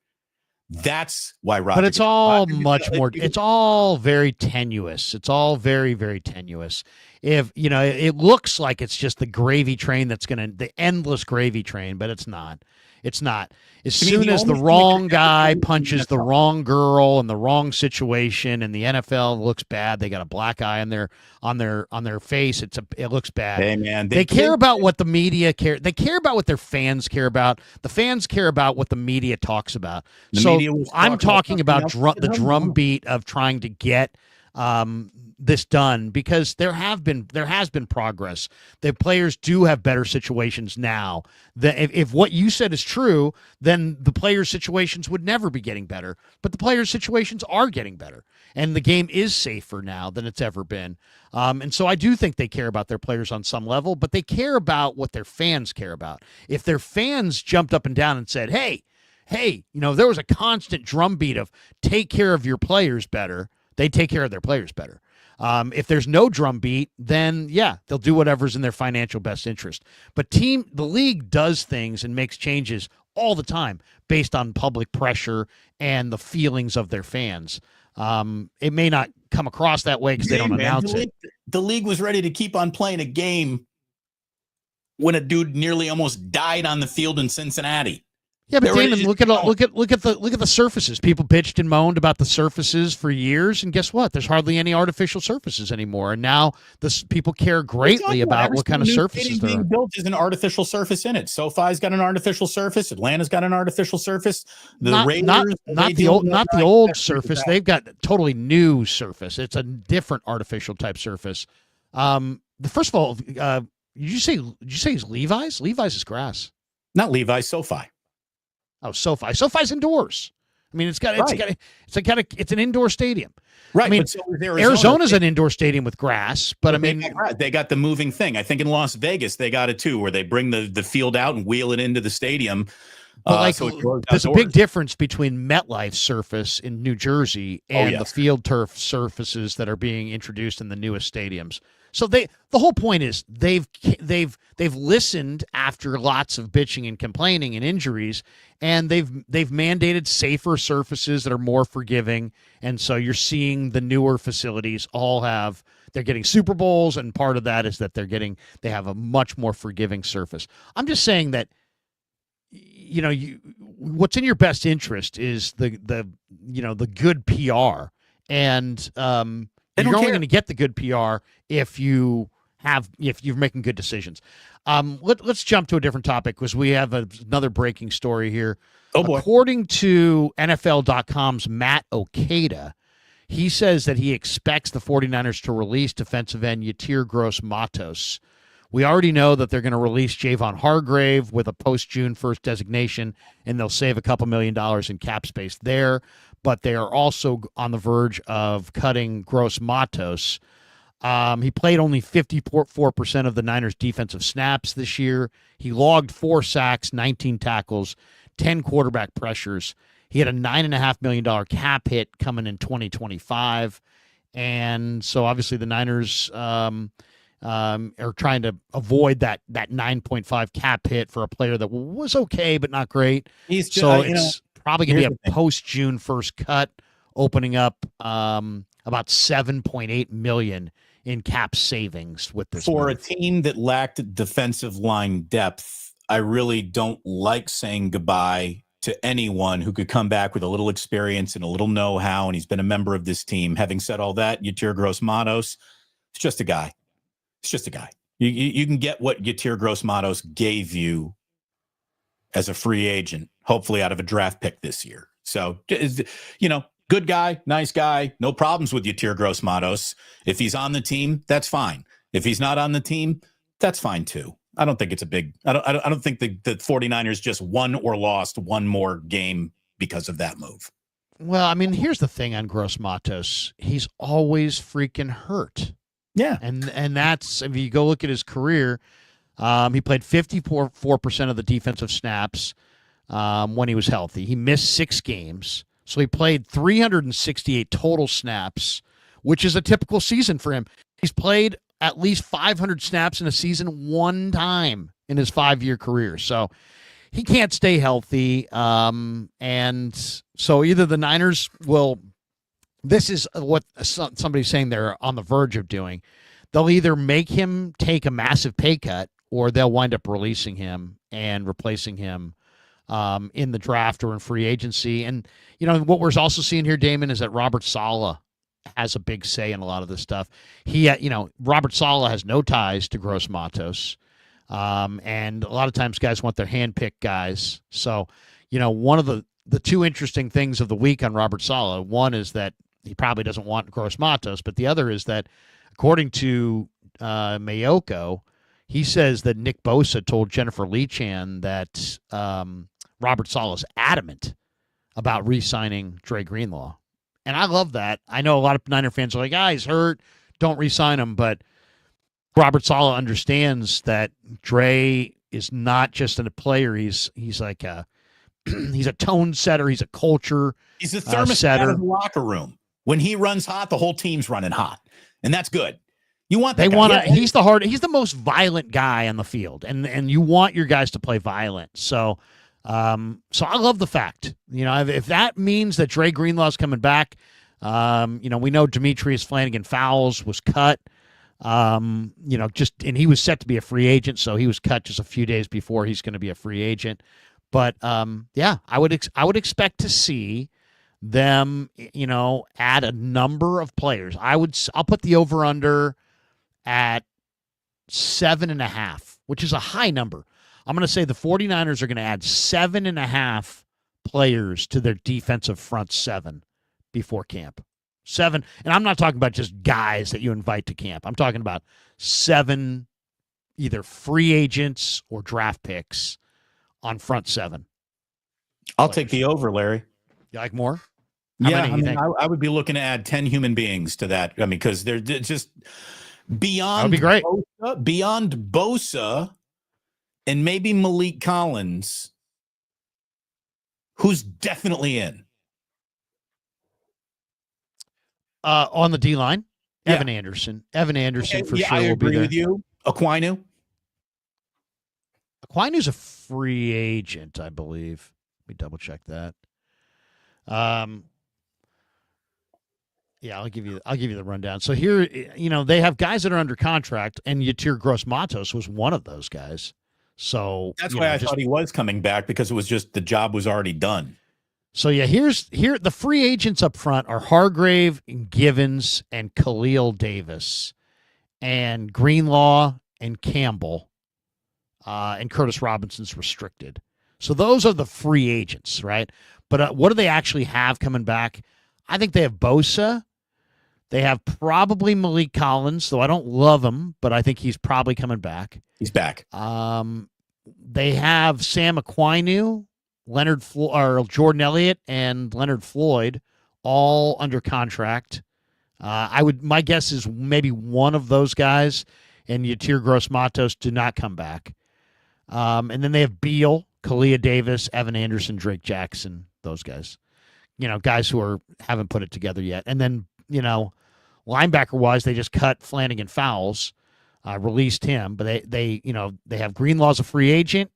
That's why Roger. But it's all much more. It's all very tenuous. It's all very, very tenuous. If it looks like it's just the gravy train the endless gravy train, but it's not. It's not. As soon as the wrong guy punches the wrong girl in the wrong situation, and the NFL looks bad, they got a black eye on their face. It looks bad. Hey man, they care about what the media care. They care about what their fans care about. The fans care about what the media talks about. I'm talking about the drumbeat of trying to get this done, because there has been progress. The players do have better situations now. If what you said is true, then the players' situations would never be getting better. But the players' situations are getting better, and the game is safer now than it's ever been. And so I do think they care about their players on some level, but they care about what their fans care about. If their fans jumped up and down and said, hey, there was a constant drumbeat of take care of your players better, they take care of their players better. If there's no drumbeat, then yeah, they'll do whatever's in their financial best interest. But the league does things and makes changes all the time based on public pressure and the feelings of their fans. It may not come across that way because they don't announce it. The league was ready to keep on playing a game when a dude nearly almost died on the field in Cincinnati. Yeah, but Damon, look at the surfaces. People bitched and moaned about the surfaces for years, and guess what? There's hardly any artificial surfaces anymore. And now people care greatly about what kind of surfaces there are. Being built is an artificial surface in it. SoFi's got an artificial surface. Atlanta's got an artificial surce. Not the old surface. They've got totally new surface. It's a different artificial type surface. First of all, did you say it's Levi's? Levi's is grass. Not Levi's, SoFi. Oh, SoFi. SoFi's indoors. I mean, it's an indoor stadium. Right. I mean, so Arizona's an indoor stadium with grass, but they got the moving thing. I think in Las Vegas they got it too, where they bring the field out and wheel it into the stadium. But there's a big difference between MetLife's surface in New Jersey and the field turf surfaces that are being introduced in the newest stadiums. So the whole point is they've listened after lots of bitching and complaining and injuries, and they've mandated safer surfaces that are more forgiving. And so you're seeing the newer facilities they're getting Super Bowls, and part of that is that they have a much more forgiving surface. I'm just saying that what's in your best interest is the good PR, and you're only going to get the good PR if you're making good decisions. Let's jump to a different topic because we have another breaking story here. Oh boy. According to NFL.com's Matt Okada, he says that he expects the 49ers to release defensive end Yetur Gross-Matos. We already know that they're going to release Javon Hargrave with a post-June 1st designation, and they'll save a couple $1 million in cap space there. But they are also on the verge of cutting Gross-Matos. He played only 54% of the Niners' defensive snaps this year. He logged 4 sacks, 19 tackles, 10 quarterback pressures. He had a $9.5 million cap hit coming in 2025. And so obviously the Niners are trying to avoid that 9.5 cap hit for a player that was okay but not great. He's just, it's probably going to be a post-June 1st cut, opening up about $7.8 million in cap savings with this for move. A team that lacked defensive line depth. I really don't like saying goodbye to anyone who could come back with a little experience and a little know-how, and he's been a member of this team. Having said all that, Yetur Gross-Matos, it's just a guy. It's just a guy. You can get what Yetur Gross-Matos gave you as a free agent, hopefully out of a draft pick this year. So, good guy, nice guy, no problems with Yetur Gross-Matos. If he's on the team, that's fine. If he's not on the team, that's fine too. I don't think it's a big. I don't think the 49ers just won or lost one more game because of that move. Well, I mean, here's the thing on Gross-Matos. He's always freaking hurt. Yeah. And that's, if you go look at his career, he played 54% of the defensive snaps when he was healthy. He missed 6 games. So he played 368 total snaps, which is a typical season for him. He's played at least 500 snaps in a season one time in his 5-year career. So he can't stay healthy. And so either the Niners will, this is what somebody's saying they're on the verge of doing. They'll either make him take a massive pay cut, or they'll wind up releasing him and replacing him in the draft or in free agency. And, what we're also seeing here, Damon, is that Robert Saleh has a big say in a lot of this stuff. Robert Saleh has no ties to Gross-Matos. And a lot of times guys want their hand-picked guys. So, one of the 2 interesting things of the week on Robert Saleh, one is that he probably doesn't want Gross-Matos, but the other is that according to Mayoko, he says that Nick Bosa told Jennifer Lee-Chan that Robert Saleh is adamant about re-signing Dre Greenlaw. And I love that. I know a lot of Niner fans are like, he's hurt, don't re-sign him. But Robert Saleh understands that Dre is not just a player. He's like he's a tone setter. He's a culture. He's a thermostat of the locker room. When he runs hot, the whole team's running hot, and that's good. You want that guy. He's the most violent guy on the field, and you want your guys to play violent. So I love the fact, if that means that Dre Greenlaw's coming back, we know Demetrius Flannigan-Fowles was cut, and he was set to be a free agent. So he was cut just a few days before he's going to be a free agent. But I would expect to see them, add a number of players. I'll put the over under at 7.5, which is a high number. I'm going to say the 49ers are going to add 7.5 players to their defensive front 7 before camp. 7, and I'm not talking about just guys that you invite to camp. I'm talking about 7 either free agents or draft picks on front 7. I'll take the over, Larry. You like more? I would be looking to add 10 human beings to that. I mean, because they're just beyond. That would be great. Beyond Bosa and maybe Malik Collins, who's definitely in. On the D-line? Evan Anderson. Evan Anderson Okay, for yeah, sure I will be agree there. with you. Aquinu. Aquinu's a free agent, I believe. Let me double check that. Yeah, I'll give you the rundown. So here, they have guys that are under contract, and Yatir Gross-Matos was one of those guys. So That's why I thought he was coming back, because it was just the job was already done. So yeah, here the free agents up front are Hargrave, and Givens, and Khalil Davis, and Greenlaw, and Campbell, and Curtis Robinson's restricted. So those are the free agents, right? But what do they actually have coming back? I think they have Bosa. They have probably Malik Collins, though I don't love him, but I think he's probably coming back. He's back. They have Sam Aquinu, Jordan Elliott, and Leonard Floyd, all under contract. My guess is maybe one of those guys and Yatir Gross-Matos do not come back. And then they have Beal, Kalia Davis, Evan Anderson, Drake Jackson, those guys. Guys who haven't put it together yet. And then, linebacker-wise, they just cut Flanagan Fowles, released him, but they have Greenlaw as a free agent,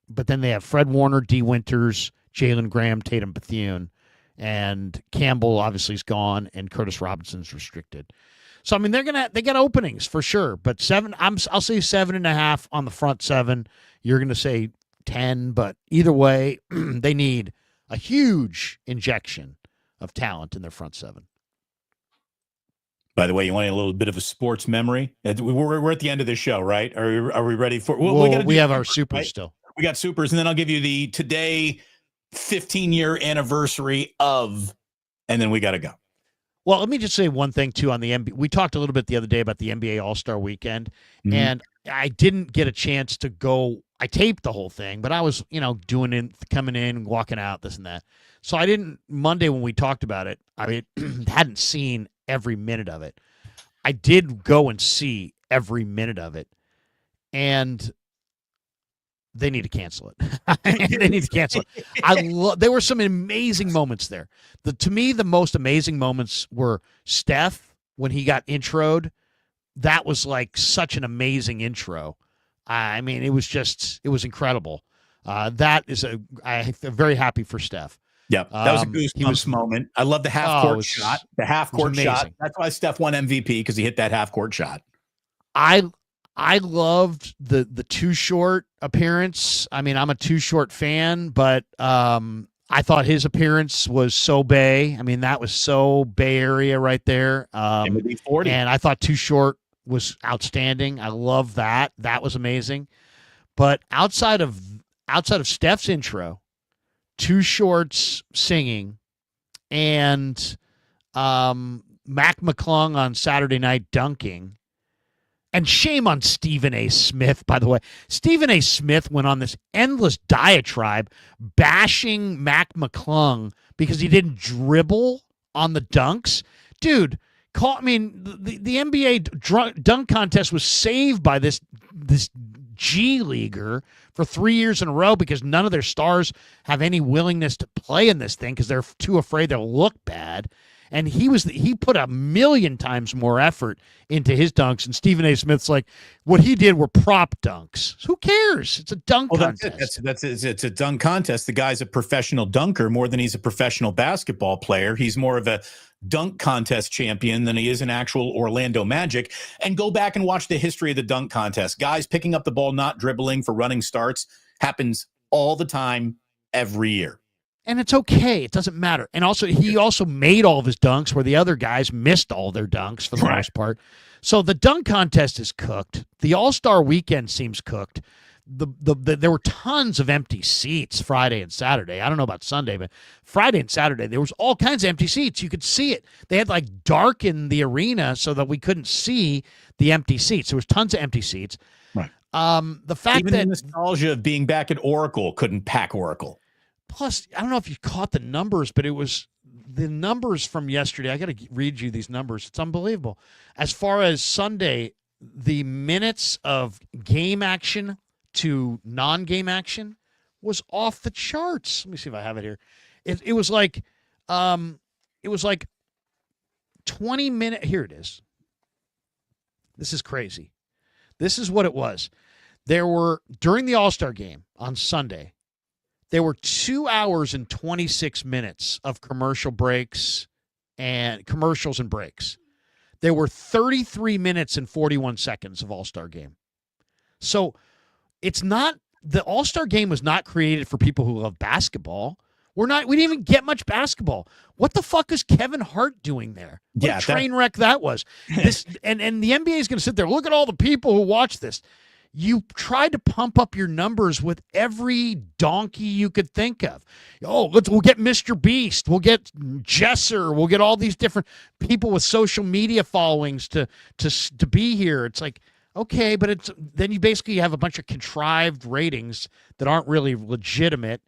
but then they have Fred Warner, D. Winters, Jalen Graham, Tatum Bethune, and Campbell obviously is gone, and Curtis Robinson's restricted. So I mean, they got openings for sure, but I'll say 7.5 on the front seven. You're gonna say 10, but either way, they need a huge injection of talent in their front seven. By the way, you want a little bit of a sports memory? We're at the end of the show, right? Are we ready for? We have our supers, right? Still. We got supers, and then I'll give you the today 15-year anniversary of, and then we got to go. Well, let me just say one thing too on the NBA. We talked a little bit the other day about the NBA All-Star Weekend, and I didn't get a chance to go. I taped the whole thing, but I was, coming in, walking out, this and that. So I didn't. Monday when we talked about it, I hadn't seen every minute of it. I did go and see every minute of it, and they need to cancel it. They need to cancel it. There were some amazing moments there. To me, the most amazing moments were Steph when he got introed. That was like such an amazing intro. I mean, it was incredible. I'm very happy for Steph. Yeah, that was a goosebumps moment. I love the half-court shot. The half-court shot. That's why Steph won MVP, because he hit that half-court shot. I loved the Too Short appearance. I mean, I'm a Too Short fan, but I thought his appearance was so Bay. I mean, that was so Bay Area right there. And I thought Too Short was outstanding. I love that. That was amazing. But outside of Steph's intro, Too Short's singing, and Mac McClung on Saturday night dunking. And shame on Stephen A. Smith, by the way. Stephen A. Smith went on this endless diatribe bashing Mac McClung because he didn't dribble on the dunks. Dude, the NBA dunk contest was saved by this G Leaguer for 3 years in a row because none of their stars have any willingness to play in this thing because they're too afraid they'll look bad. And he put 1,000,000 times more effort into his dunks. And Stephen A. Smith's like, what he did were prop dunks. Who cares? It's a dunk contest. It's a dunk contest. The guy's a professional dunker more than he's a professional basketball player. He's more of a dunk contest champion than he is an actual Orlando Magic. And go back and watch the history of the dunk contest. Guys picking up the ball, not dribbling for running starts, happens all the time, every year. And it's okay. It doesn't matter. And also, he also made all of his dunks where the other guys missed all their dunks for the most part. So the dunk contest is cooked. The All-Star Weekend seems cooked. There were tons of empty seats Friday and Saturday. I don't know about Sunday, but Friday and Saturday, there was all kinds of empty seats. You could see it. They had like darkened the arena so that we couldn't see the empty seats. There was tons of empty seats. Right. The fact even that the nostalgia of being back at Oracle couldn't pack Oracle. Plus, I don't know if you caught the numbers, but it was the numbers from yesterday. I got to read you these numbers. It's unbelievable. As far as Sunday, the minutes of game action to non-game action was off the charts. Let me see if I have it here. It was like 20 minutes. Here it is. This is crazy. This is what it was. During the All-Star game on Sunday, there were 2 hours and 26 minutes of commercials and breaks. There were 33 minutes and 41 seconds of All-Star game. So the All-Star game was not created for people who love basketball. We didn't even get much basketball. What the fuck is Kevin Hart doing there? What a train wreck that was. And the NBA is going to sit there. Look at all the people who watch this. You tried to pump up your numbers with every donkey you could think of. We'll get Mr. Beast. We'll get Jesser. We'll get all these different people with social media followings to be here. It's like, okay, but then you basically have a bunch of contrived ratings that aren't really legitimate.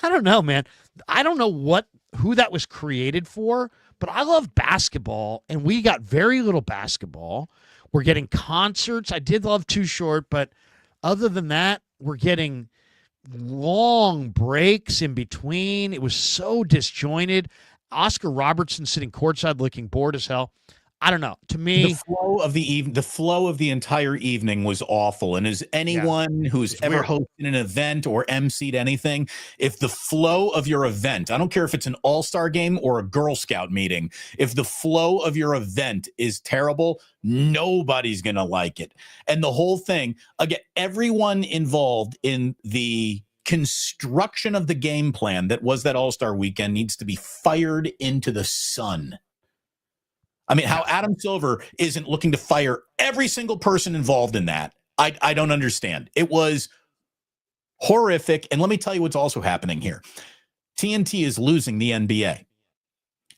I don't know, man. I don't know who that was created for, but I love basketball, and we got very little basketball. We're getting concerts. I did love Too Short, but other than that, we're getting long breaks in between. It was so disjointed. Oscar Robertson sitting courtside looking bored as hell. I don't know. To me, the flow of the entire evening was awful. And as anyone who's ever hosted an event or emceed anything, if the flow of your event, I don't care if it's an all-star game or a Girl Scout meeting, if the flow of your event is terrible, nobody's going to like it. And the whole thing, again, everyone involved in the construction of the game plan that was that All-Star weekend needs to be fired into the sun. I mean, how Adam Silver isn't looking to fire every single person involved in that, I don't understand. It was horrific. And let me tell you what's also happening here. TNT is losing the NBA.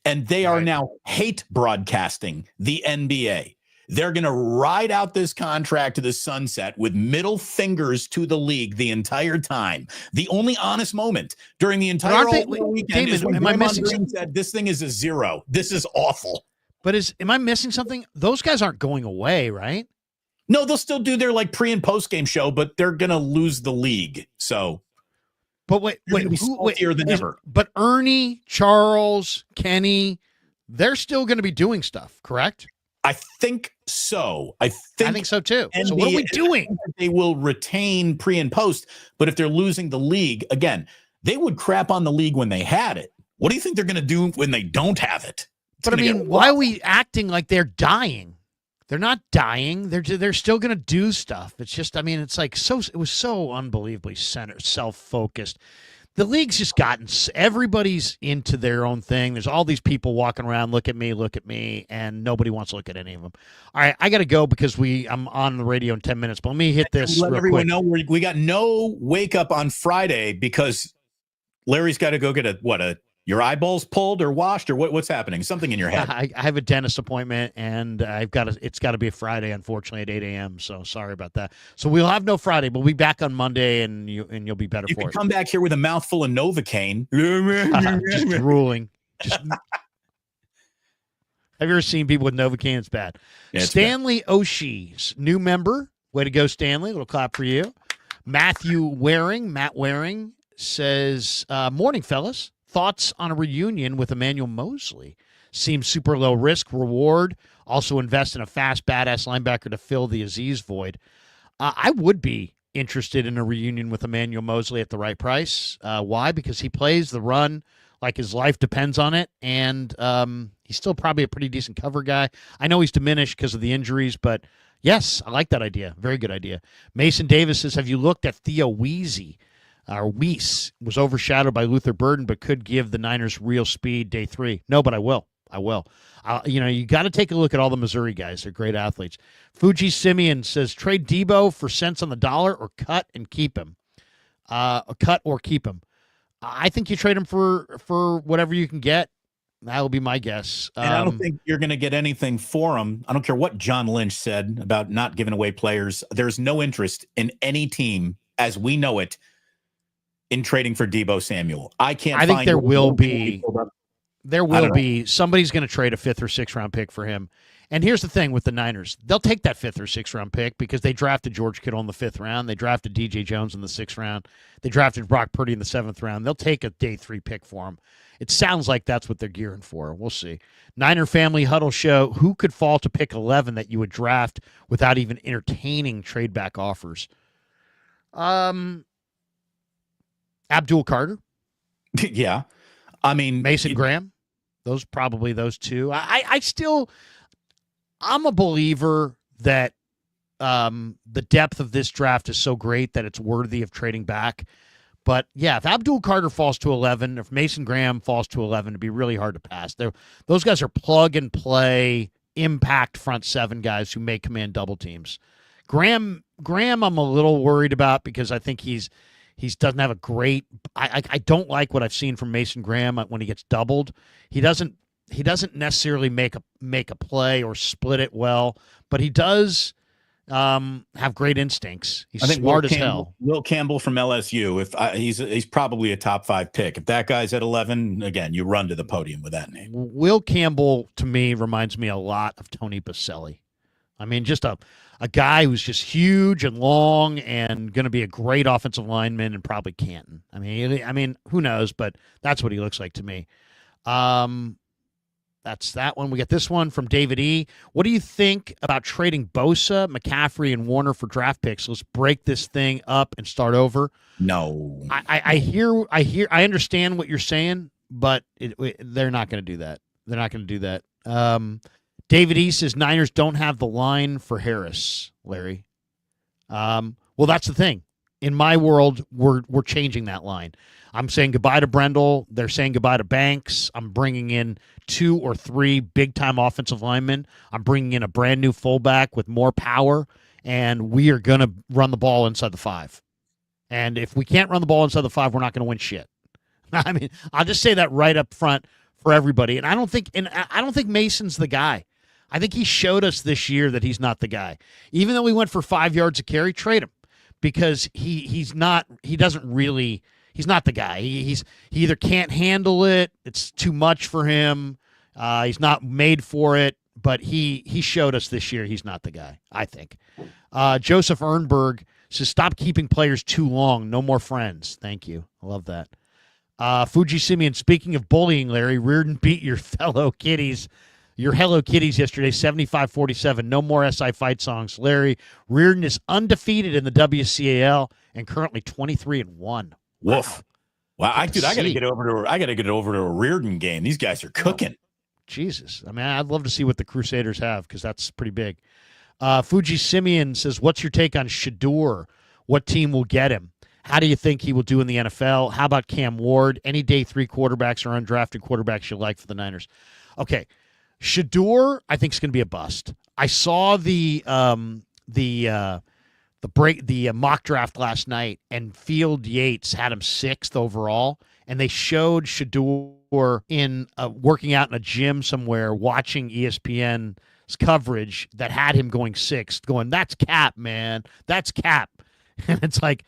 And they are now hate broadcasting the NBA. They're going to ride out this contract to the sunset with middle fingers to the league the entire time. The only honest moment during the entire weekend is when Draymond Green said, this thing is a 0. This is awful. But am I missing something? Those guys aren't going away, right? No, they'll still do their pre and post game show, but they're gonna lose the league. So, but wait, than ever. But Ernie, Charles, Kenny, they're still going to be doing stuff, correct? I think so. I think so too. So what are we doing? They will retain pre and post, but if they're losing the league again, they would crap on the league when they had it. What do you think they're going to do when they don't have it? But I mean, why are we acting like they're dying? They're not dying. They're still going to do stuff. It's just, I mean, it's like it was so unbelievably self-focused. The league's just everybody's into their own thing. There's all these people walking around, look at me, and nobody wants to look at any of them. All right, I got to go because I'm on the radio in 10 minutes, but let me hit this let real everyone quick. know we got no wake up on Friday because Larry's got to go get your eyeballs pulled or washed or what's happening? Something in your head. I have a dentist appointment and it's got to be a Friday, unfortunately, at 8 a.m. So sorry about that. So we'll have no Friday, but we'll be back on Monday and you'll be better for it. You can come back here with a mouthful of Novocaine. Just drooling. Have you ever seen people with Novocaine? It's bad. Yeah, Stanley O'Shea's new member. Way to go, Stanley. A little clap for you. Matt Waring says, morning, fellas. Thoughts on a reunion with Emmanuel Mosley? Seems super low risk, reward. Also invest in a fast, badass linebacker to fill the Aziz void. I would be interested in a reunion with Emmanuel Mosley at the right price. Why? Because he plays the run like his life depends on it, and he's still probably a pretty decent cover guy. I know he's diminished because of the injuries, but yes, I like that idea. Very good idea. Mason Davis says, have you looked at Theo Weezy? Weiss was overshadowed by Luther Burden, but could give the Niners real speed day 3. No, but I will. You got to take a look at all the Missouri guys. They're great athletes. Fuji Simeon says, trade Deebo for cents on the dollar or cut and keep him. Cut or keep him. I think you trade him for whatever you can get. That will be my guess. And I don't think you're going to get anything for him. I don't care what John Lynch said about not giving away players. There's no interest in any team as we know it in trading for Deebo Samuel. I think there will be somebody's going to trade a 5th or 6th round pick for him. And here's the thing with the Niners. They'll take that 5th or 6th round pick because they drafted George Kittle in the 5th round. They drafted DJ Jones in the 6th round. They drafted Brock Purdy in the 7th round. They'll take a day 3 pick for him. It sounds like that's what they're gearing for. We'll see. Niner Family Huddle Show. Who could fall to pick 11 that you would draft without even entertaining trade back offers? Abdul Carter. Yeah. I mean, Mason Graham. Those two. I'm a believer that the depth of this draft is so great that it's worthy of trading back. But, yeah, if Abdul Carter falls to 11, if Mason Graham falls to 11, it'd be really hard to pass. Those guys are plug-and-play, impact front 7 guys who may command double teams. Graham, I'm a little worried about because I think he doesn't have a great – I don't like what I've seen from Mason Graham when he gets doubled. He doesn't necessarily make a play or split it well, but he does have great instincts. He's smart as hell. Will Campbell from LSU, he's probably a top 5 pick. If that guy's at 11, again, you run to the podium with that name. Will Campbell, to me, reminds me a lot of Tony Baselli. I mean, just a guy who's just huge and long and going to be a great offensive lineman and probably Canton. I mean, who knows, but that's what he looks like to me. That's that one. We got this one from David E. What do you think about trading Bosa, McCaffrey, and Warner for draft picks? Let's break this thing up and start over. No. I understand what you're saying, but they're not going to do that. They're not going to do that. David E. says Niners don't have the line for Harris, Larry. Well, that's the thing. In my world, we're changing that line. I'm saying goodbye to Brendel. They're saying goodbye to Banks. I'm bringing in 2 or 3 big-time offensive linemen. I'm bringing in a brand-new fullback with more power, and we are going to run the ball inside the 5. And if we can't run the ball inside the 5, we're not going to win shit. I mean, I'll just say that right up front for everybody. And I don't think Mason's the guy. I think he showed us this year that he's not the guy. Even though we went for 5 yards a carry, trade him because he's not the guy. He either can't handle it, it's too much for him, he's not made for it, but he showed us this year he's not the guy, I think. Joseph Ernberg says, stop keeping players too long. No more friends. Thank you. I love that. Fuji Simeon, speaking of bullying, Larry, Reardon beat your Hello Kitties yesterday, 75-47. No more SI fight songs. Larry, Reardon is undefeated in the WCAL and currently 23-1. Woof. Wow. I gotta get over to a Reardon game. These guys are cooking. Oh, Jesus. I mean, I'd love to see what the Crusaders have because that's pretty big. Fuji Simeon says, what's your take on Shador? What team will get him? How do you think he will do in the NFL? How about Cam Ward? Any day 3 quarterbacks or undrafted quarterbacks you like for the Niners? Okay. Shador, I think, is going to be a bust. I saw the mock draft last night, and Field Yates had him 6th overall, and they showed Shador in working out in a gym somewhere, watching ESPN's coverage that had him going 6th, going, that's cap, man. That's cap. And it's like,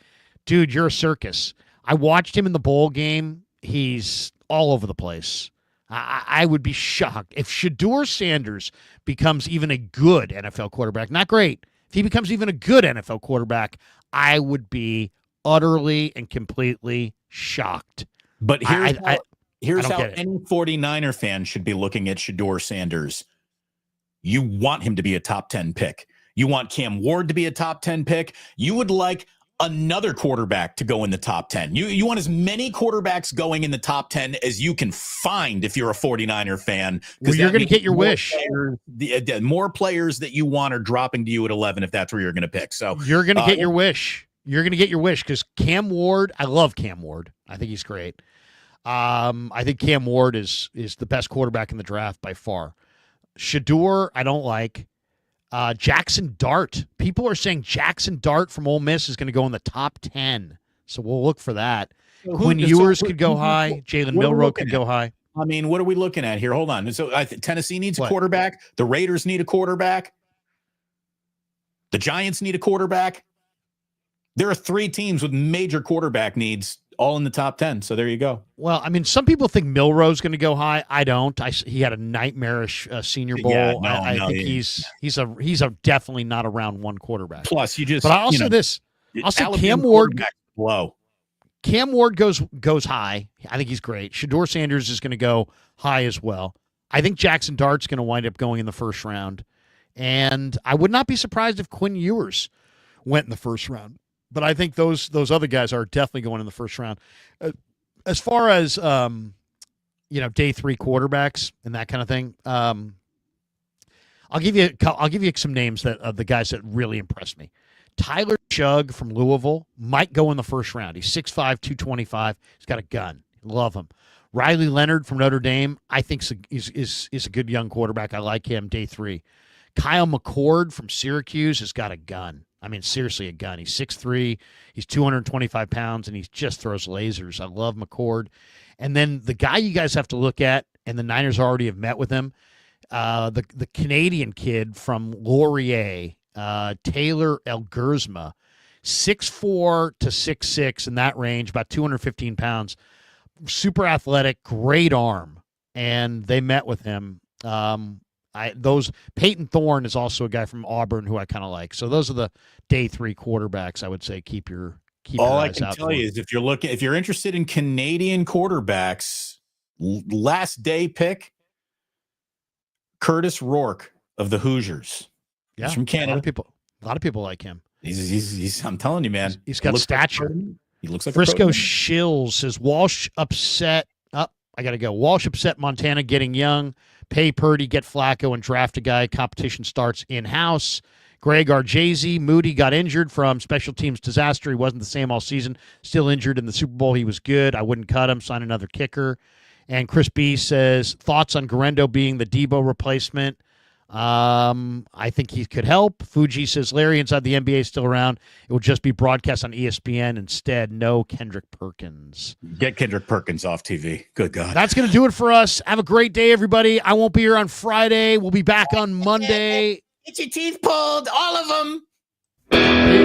dude, you're a circus. I watched him in the bowl game. He's all over the place. I would be shocked if Shador Sanders becomes even a good NFL quarterback. Not great. If he becomes even a good NFL quarterback, I would be utterly and completely shocked. But here's how any 49er fan should be looking at Shador Sanders. You want him to be a top 10 pick. You want Cam Ward to be a top 10 pick. You would like another quarterback to go in the top 10. You want as many quarterbacks going in the top 10 as you can find if you're a 49er fan. Well, you're going to get your wish. More players that you want are dropping to you at 11 if that's where you're going to pick. So you're going to get your wish. You're going to get your wish because Cam Ward, I love Cam Ward. I think he's great. I think Cam Ward is the best quarterback in the draft by far. Shador, I don't like. Jackson Dart. People are saying Jackson Dart from Ole Miss is going to go in the top 10. So we'll look for that. Quinn Ewers could go high. Jalen Milroe could go high. I mean, what are we looking at here? Hold on. So Tennessee needs a quarterback. The Raiders need a quarterback. The Giants need a quarterback. There are 3 teams with major quarterback needs all in the top 10. So there you go. Well, I mean, some people think Milroe's going to go high. I don't. He had a nightmarish Senior Bowl. Yeah, I think he's a definitely not a round one quarterback. Plus, but I'll say this. I'll say Cam Ward. Low. Cam Ward goes high. I think he's great. Shador Sanders is going to go high as well. I think Jackson Dart's going to wind up going in the first round. And I would not be surprised if Quinn Ewers went in the first round. But I think those other guys are definitely going in the first round. As far as day 3 quarterbacks and that kind of thing, I'll give you some names that of the guys that really impressed me. Tyler Chugg from Louisville might go in the first round. He's 6'5", 225. He's got a gun. Love him. Riley Leonard from Notre Dame, I think is a good young quarterback. I like him. Day 3. Kyle McCord from Syracuse has got a gun. I mean, seriously, a gun. He's 6'3", he's 225 pounds, and he just throws lasers. I love McCord. And then the guy you guys have to look at, and the Niners already have met with him, the Canadian kid from Laurier, Taylor Elgersma, 6'4" to 6'6", in that range, about 215 pounds. Super athletic, great arm. And they met with him. Peyton Thorne is also a guy from Auburn who I kind of like. So those are the day 3 quarterbacks I would say keep your eyes out. All I can tell you is if you're interested in Canadian quarterbacks, last day pick Curtis Rourke of the Hoosiers. Yeah, he's from Canada. A lot of people like him. He's I'm telling you, man. He's got stature. He looks like Frisco Shills says Walsh upset. I got to go. Walsh upset Montana getting young. Pay Purdy, get Flacco, and draft a guy. Competition starts in-house. Greg Arjay, Moody got injured from special teams disaster. He wasn't the same all season. Still injured in the Super Bowl. He was good. I wouldn't cut him. Sign another kicker. And Chris B says, thoughts on Garendo being the Deebo replacement? I think he could help. Fuji says, Larry, inside the NBA is still around. It will just be broadcast on ESPN instead. No Kendrick Perkins. Get Kendrick Perkins off TV. Good God. That's going to do it for us. Have a great day, everybody. I won't be here on Friday. We'll be back on Monday. Get your teeth pulled, all of them. Peace.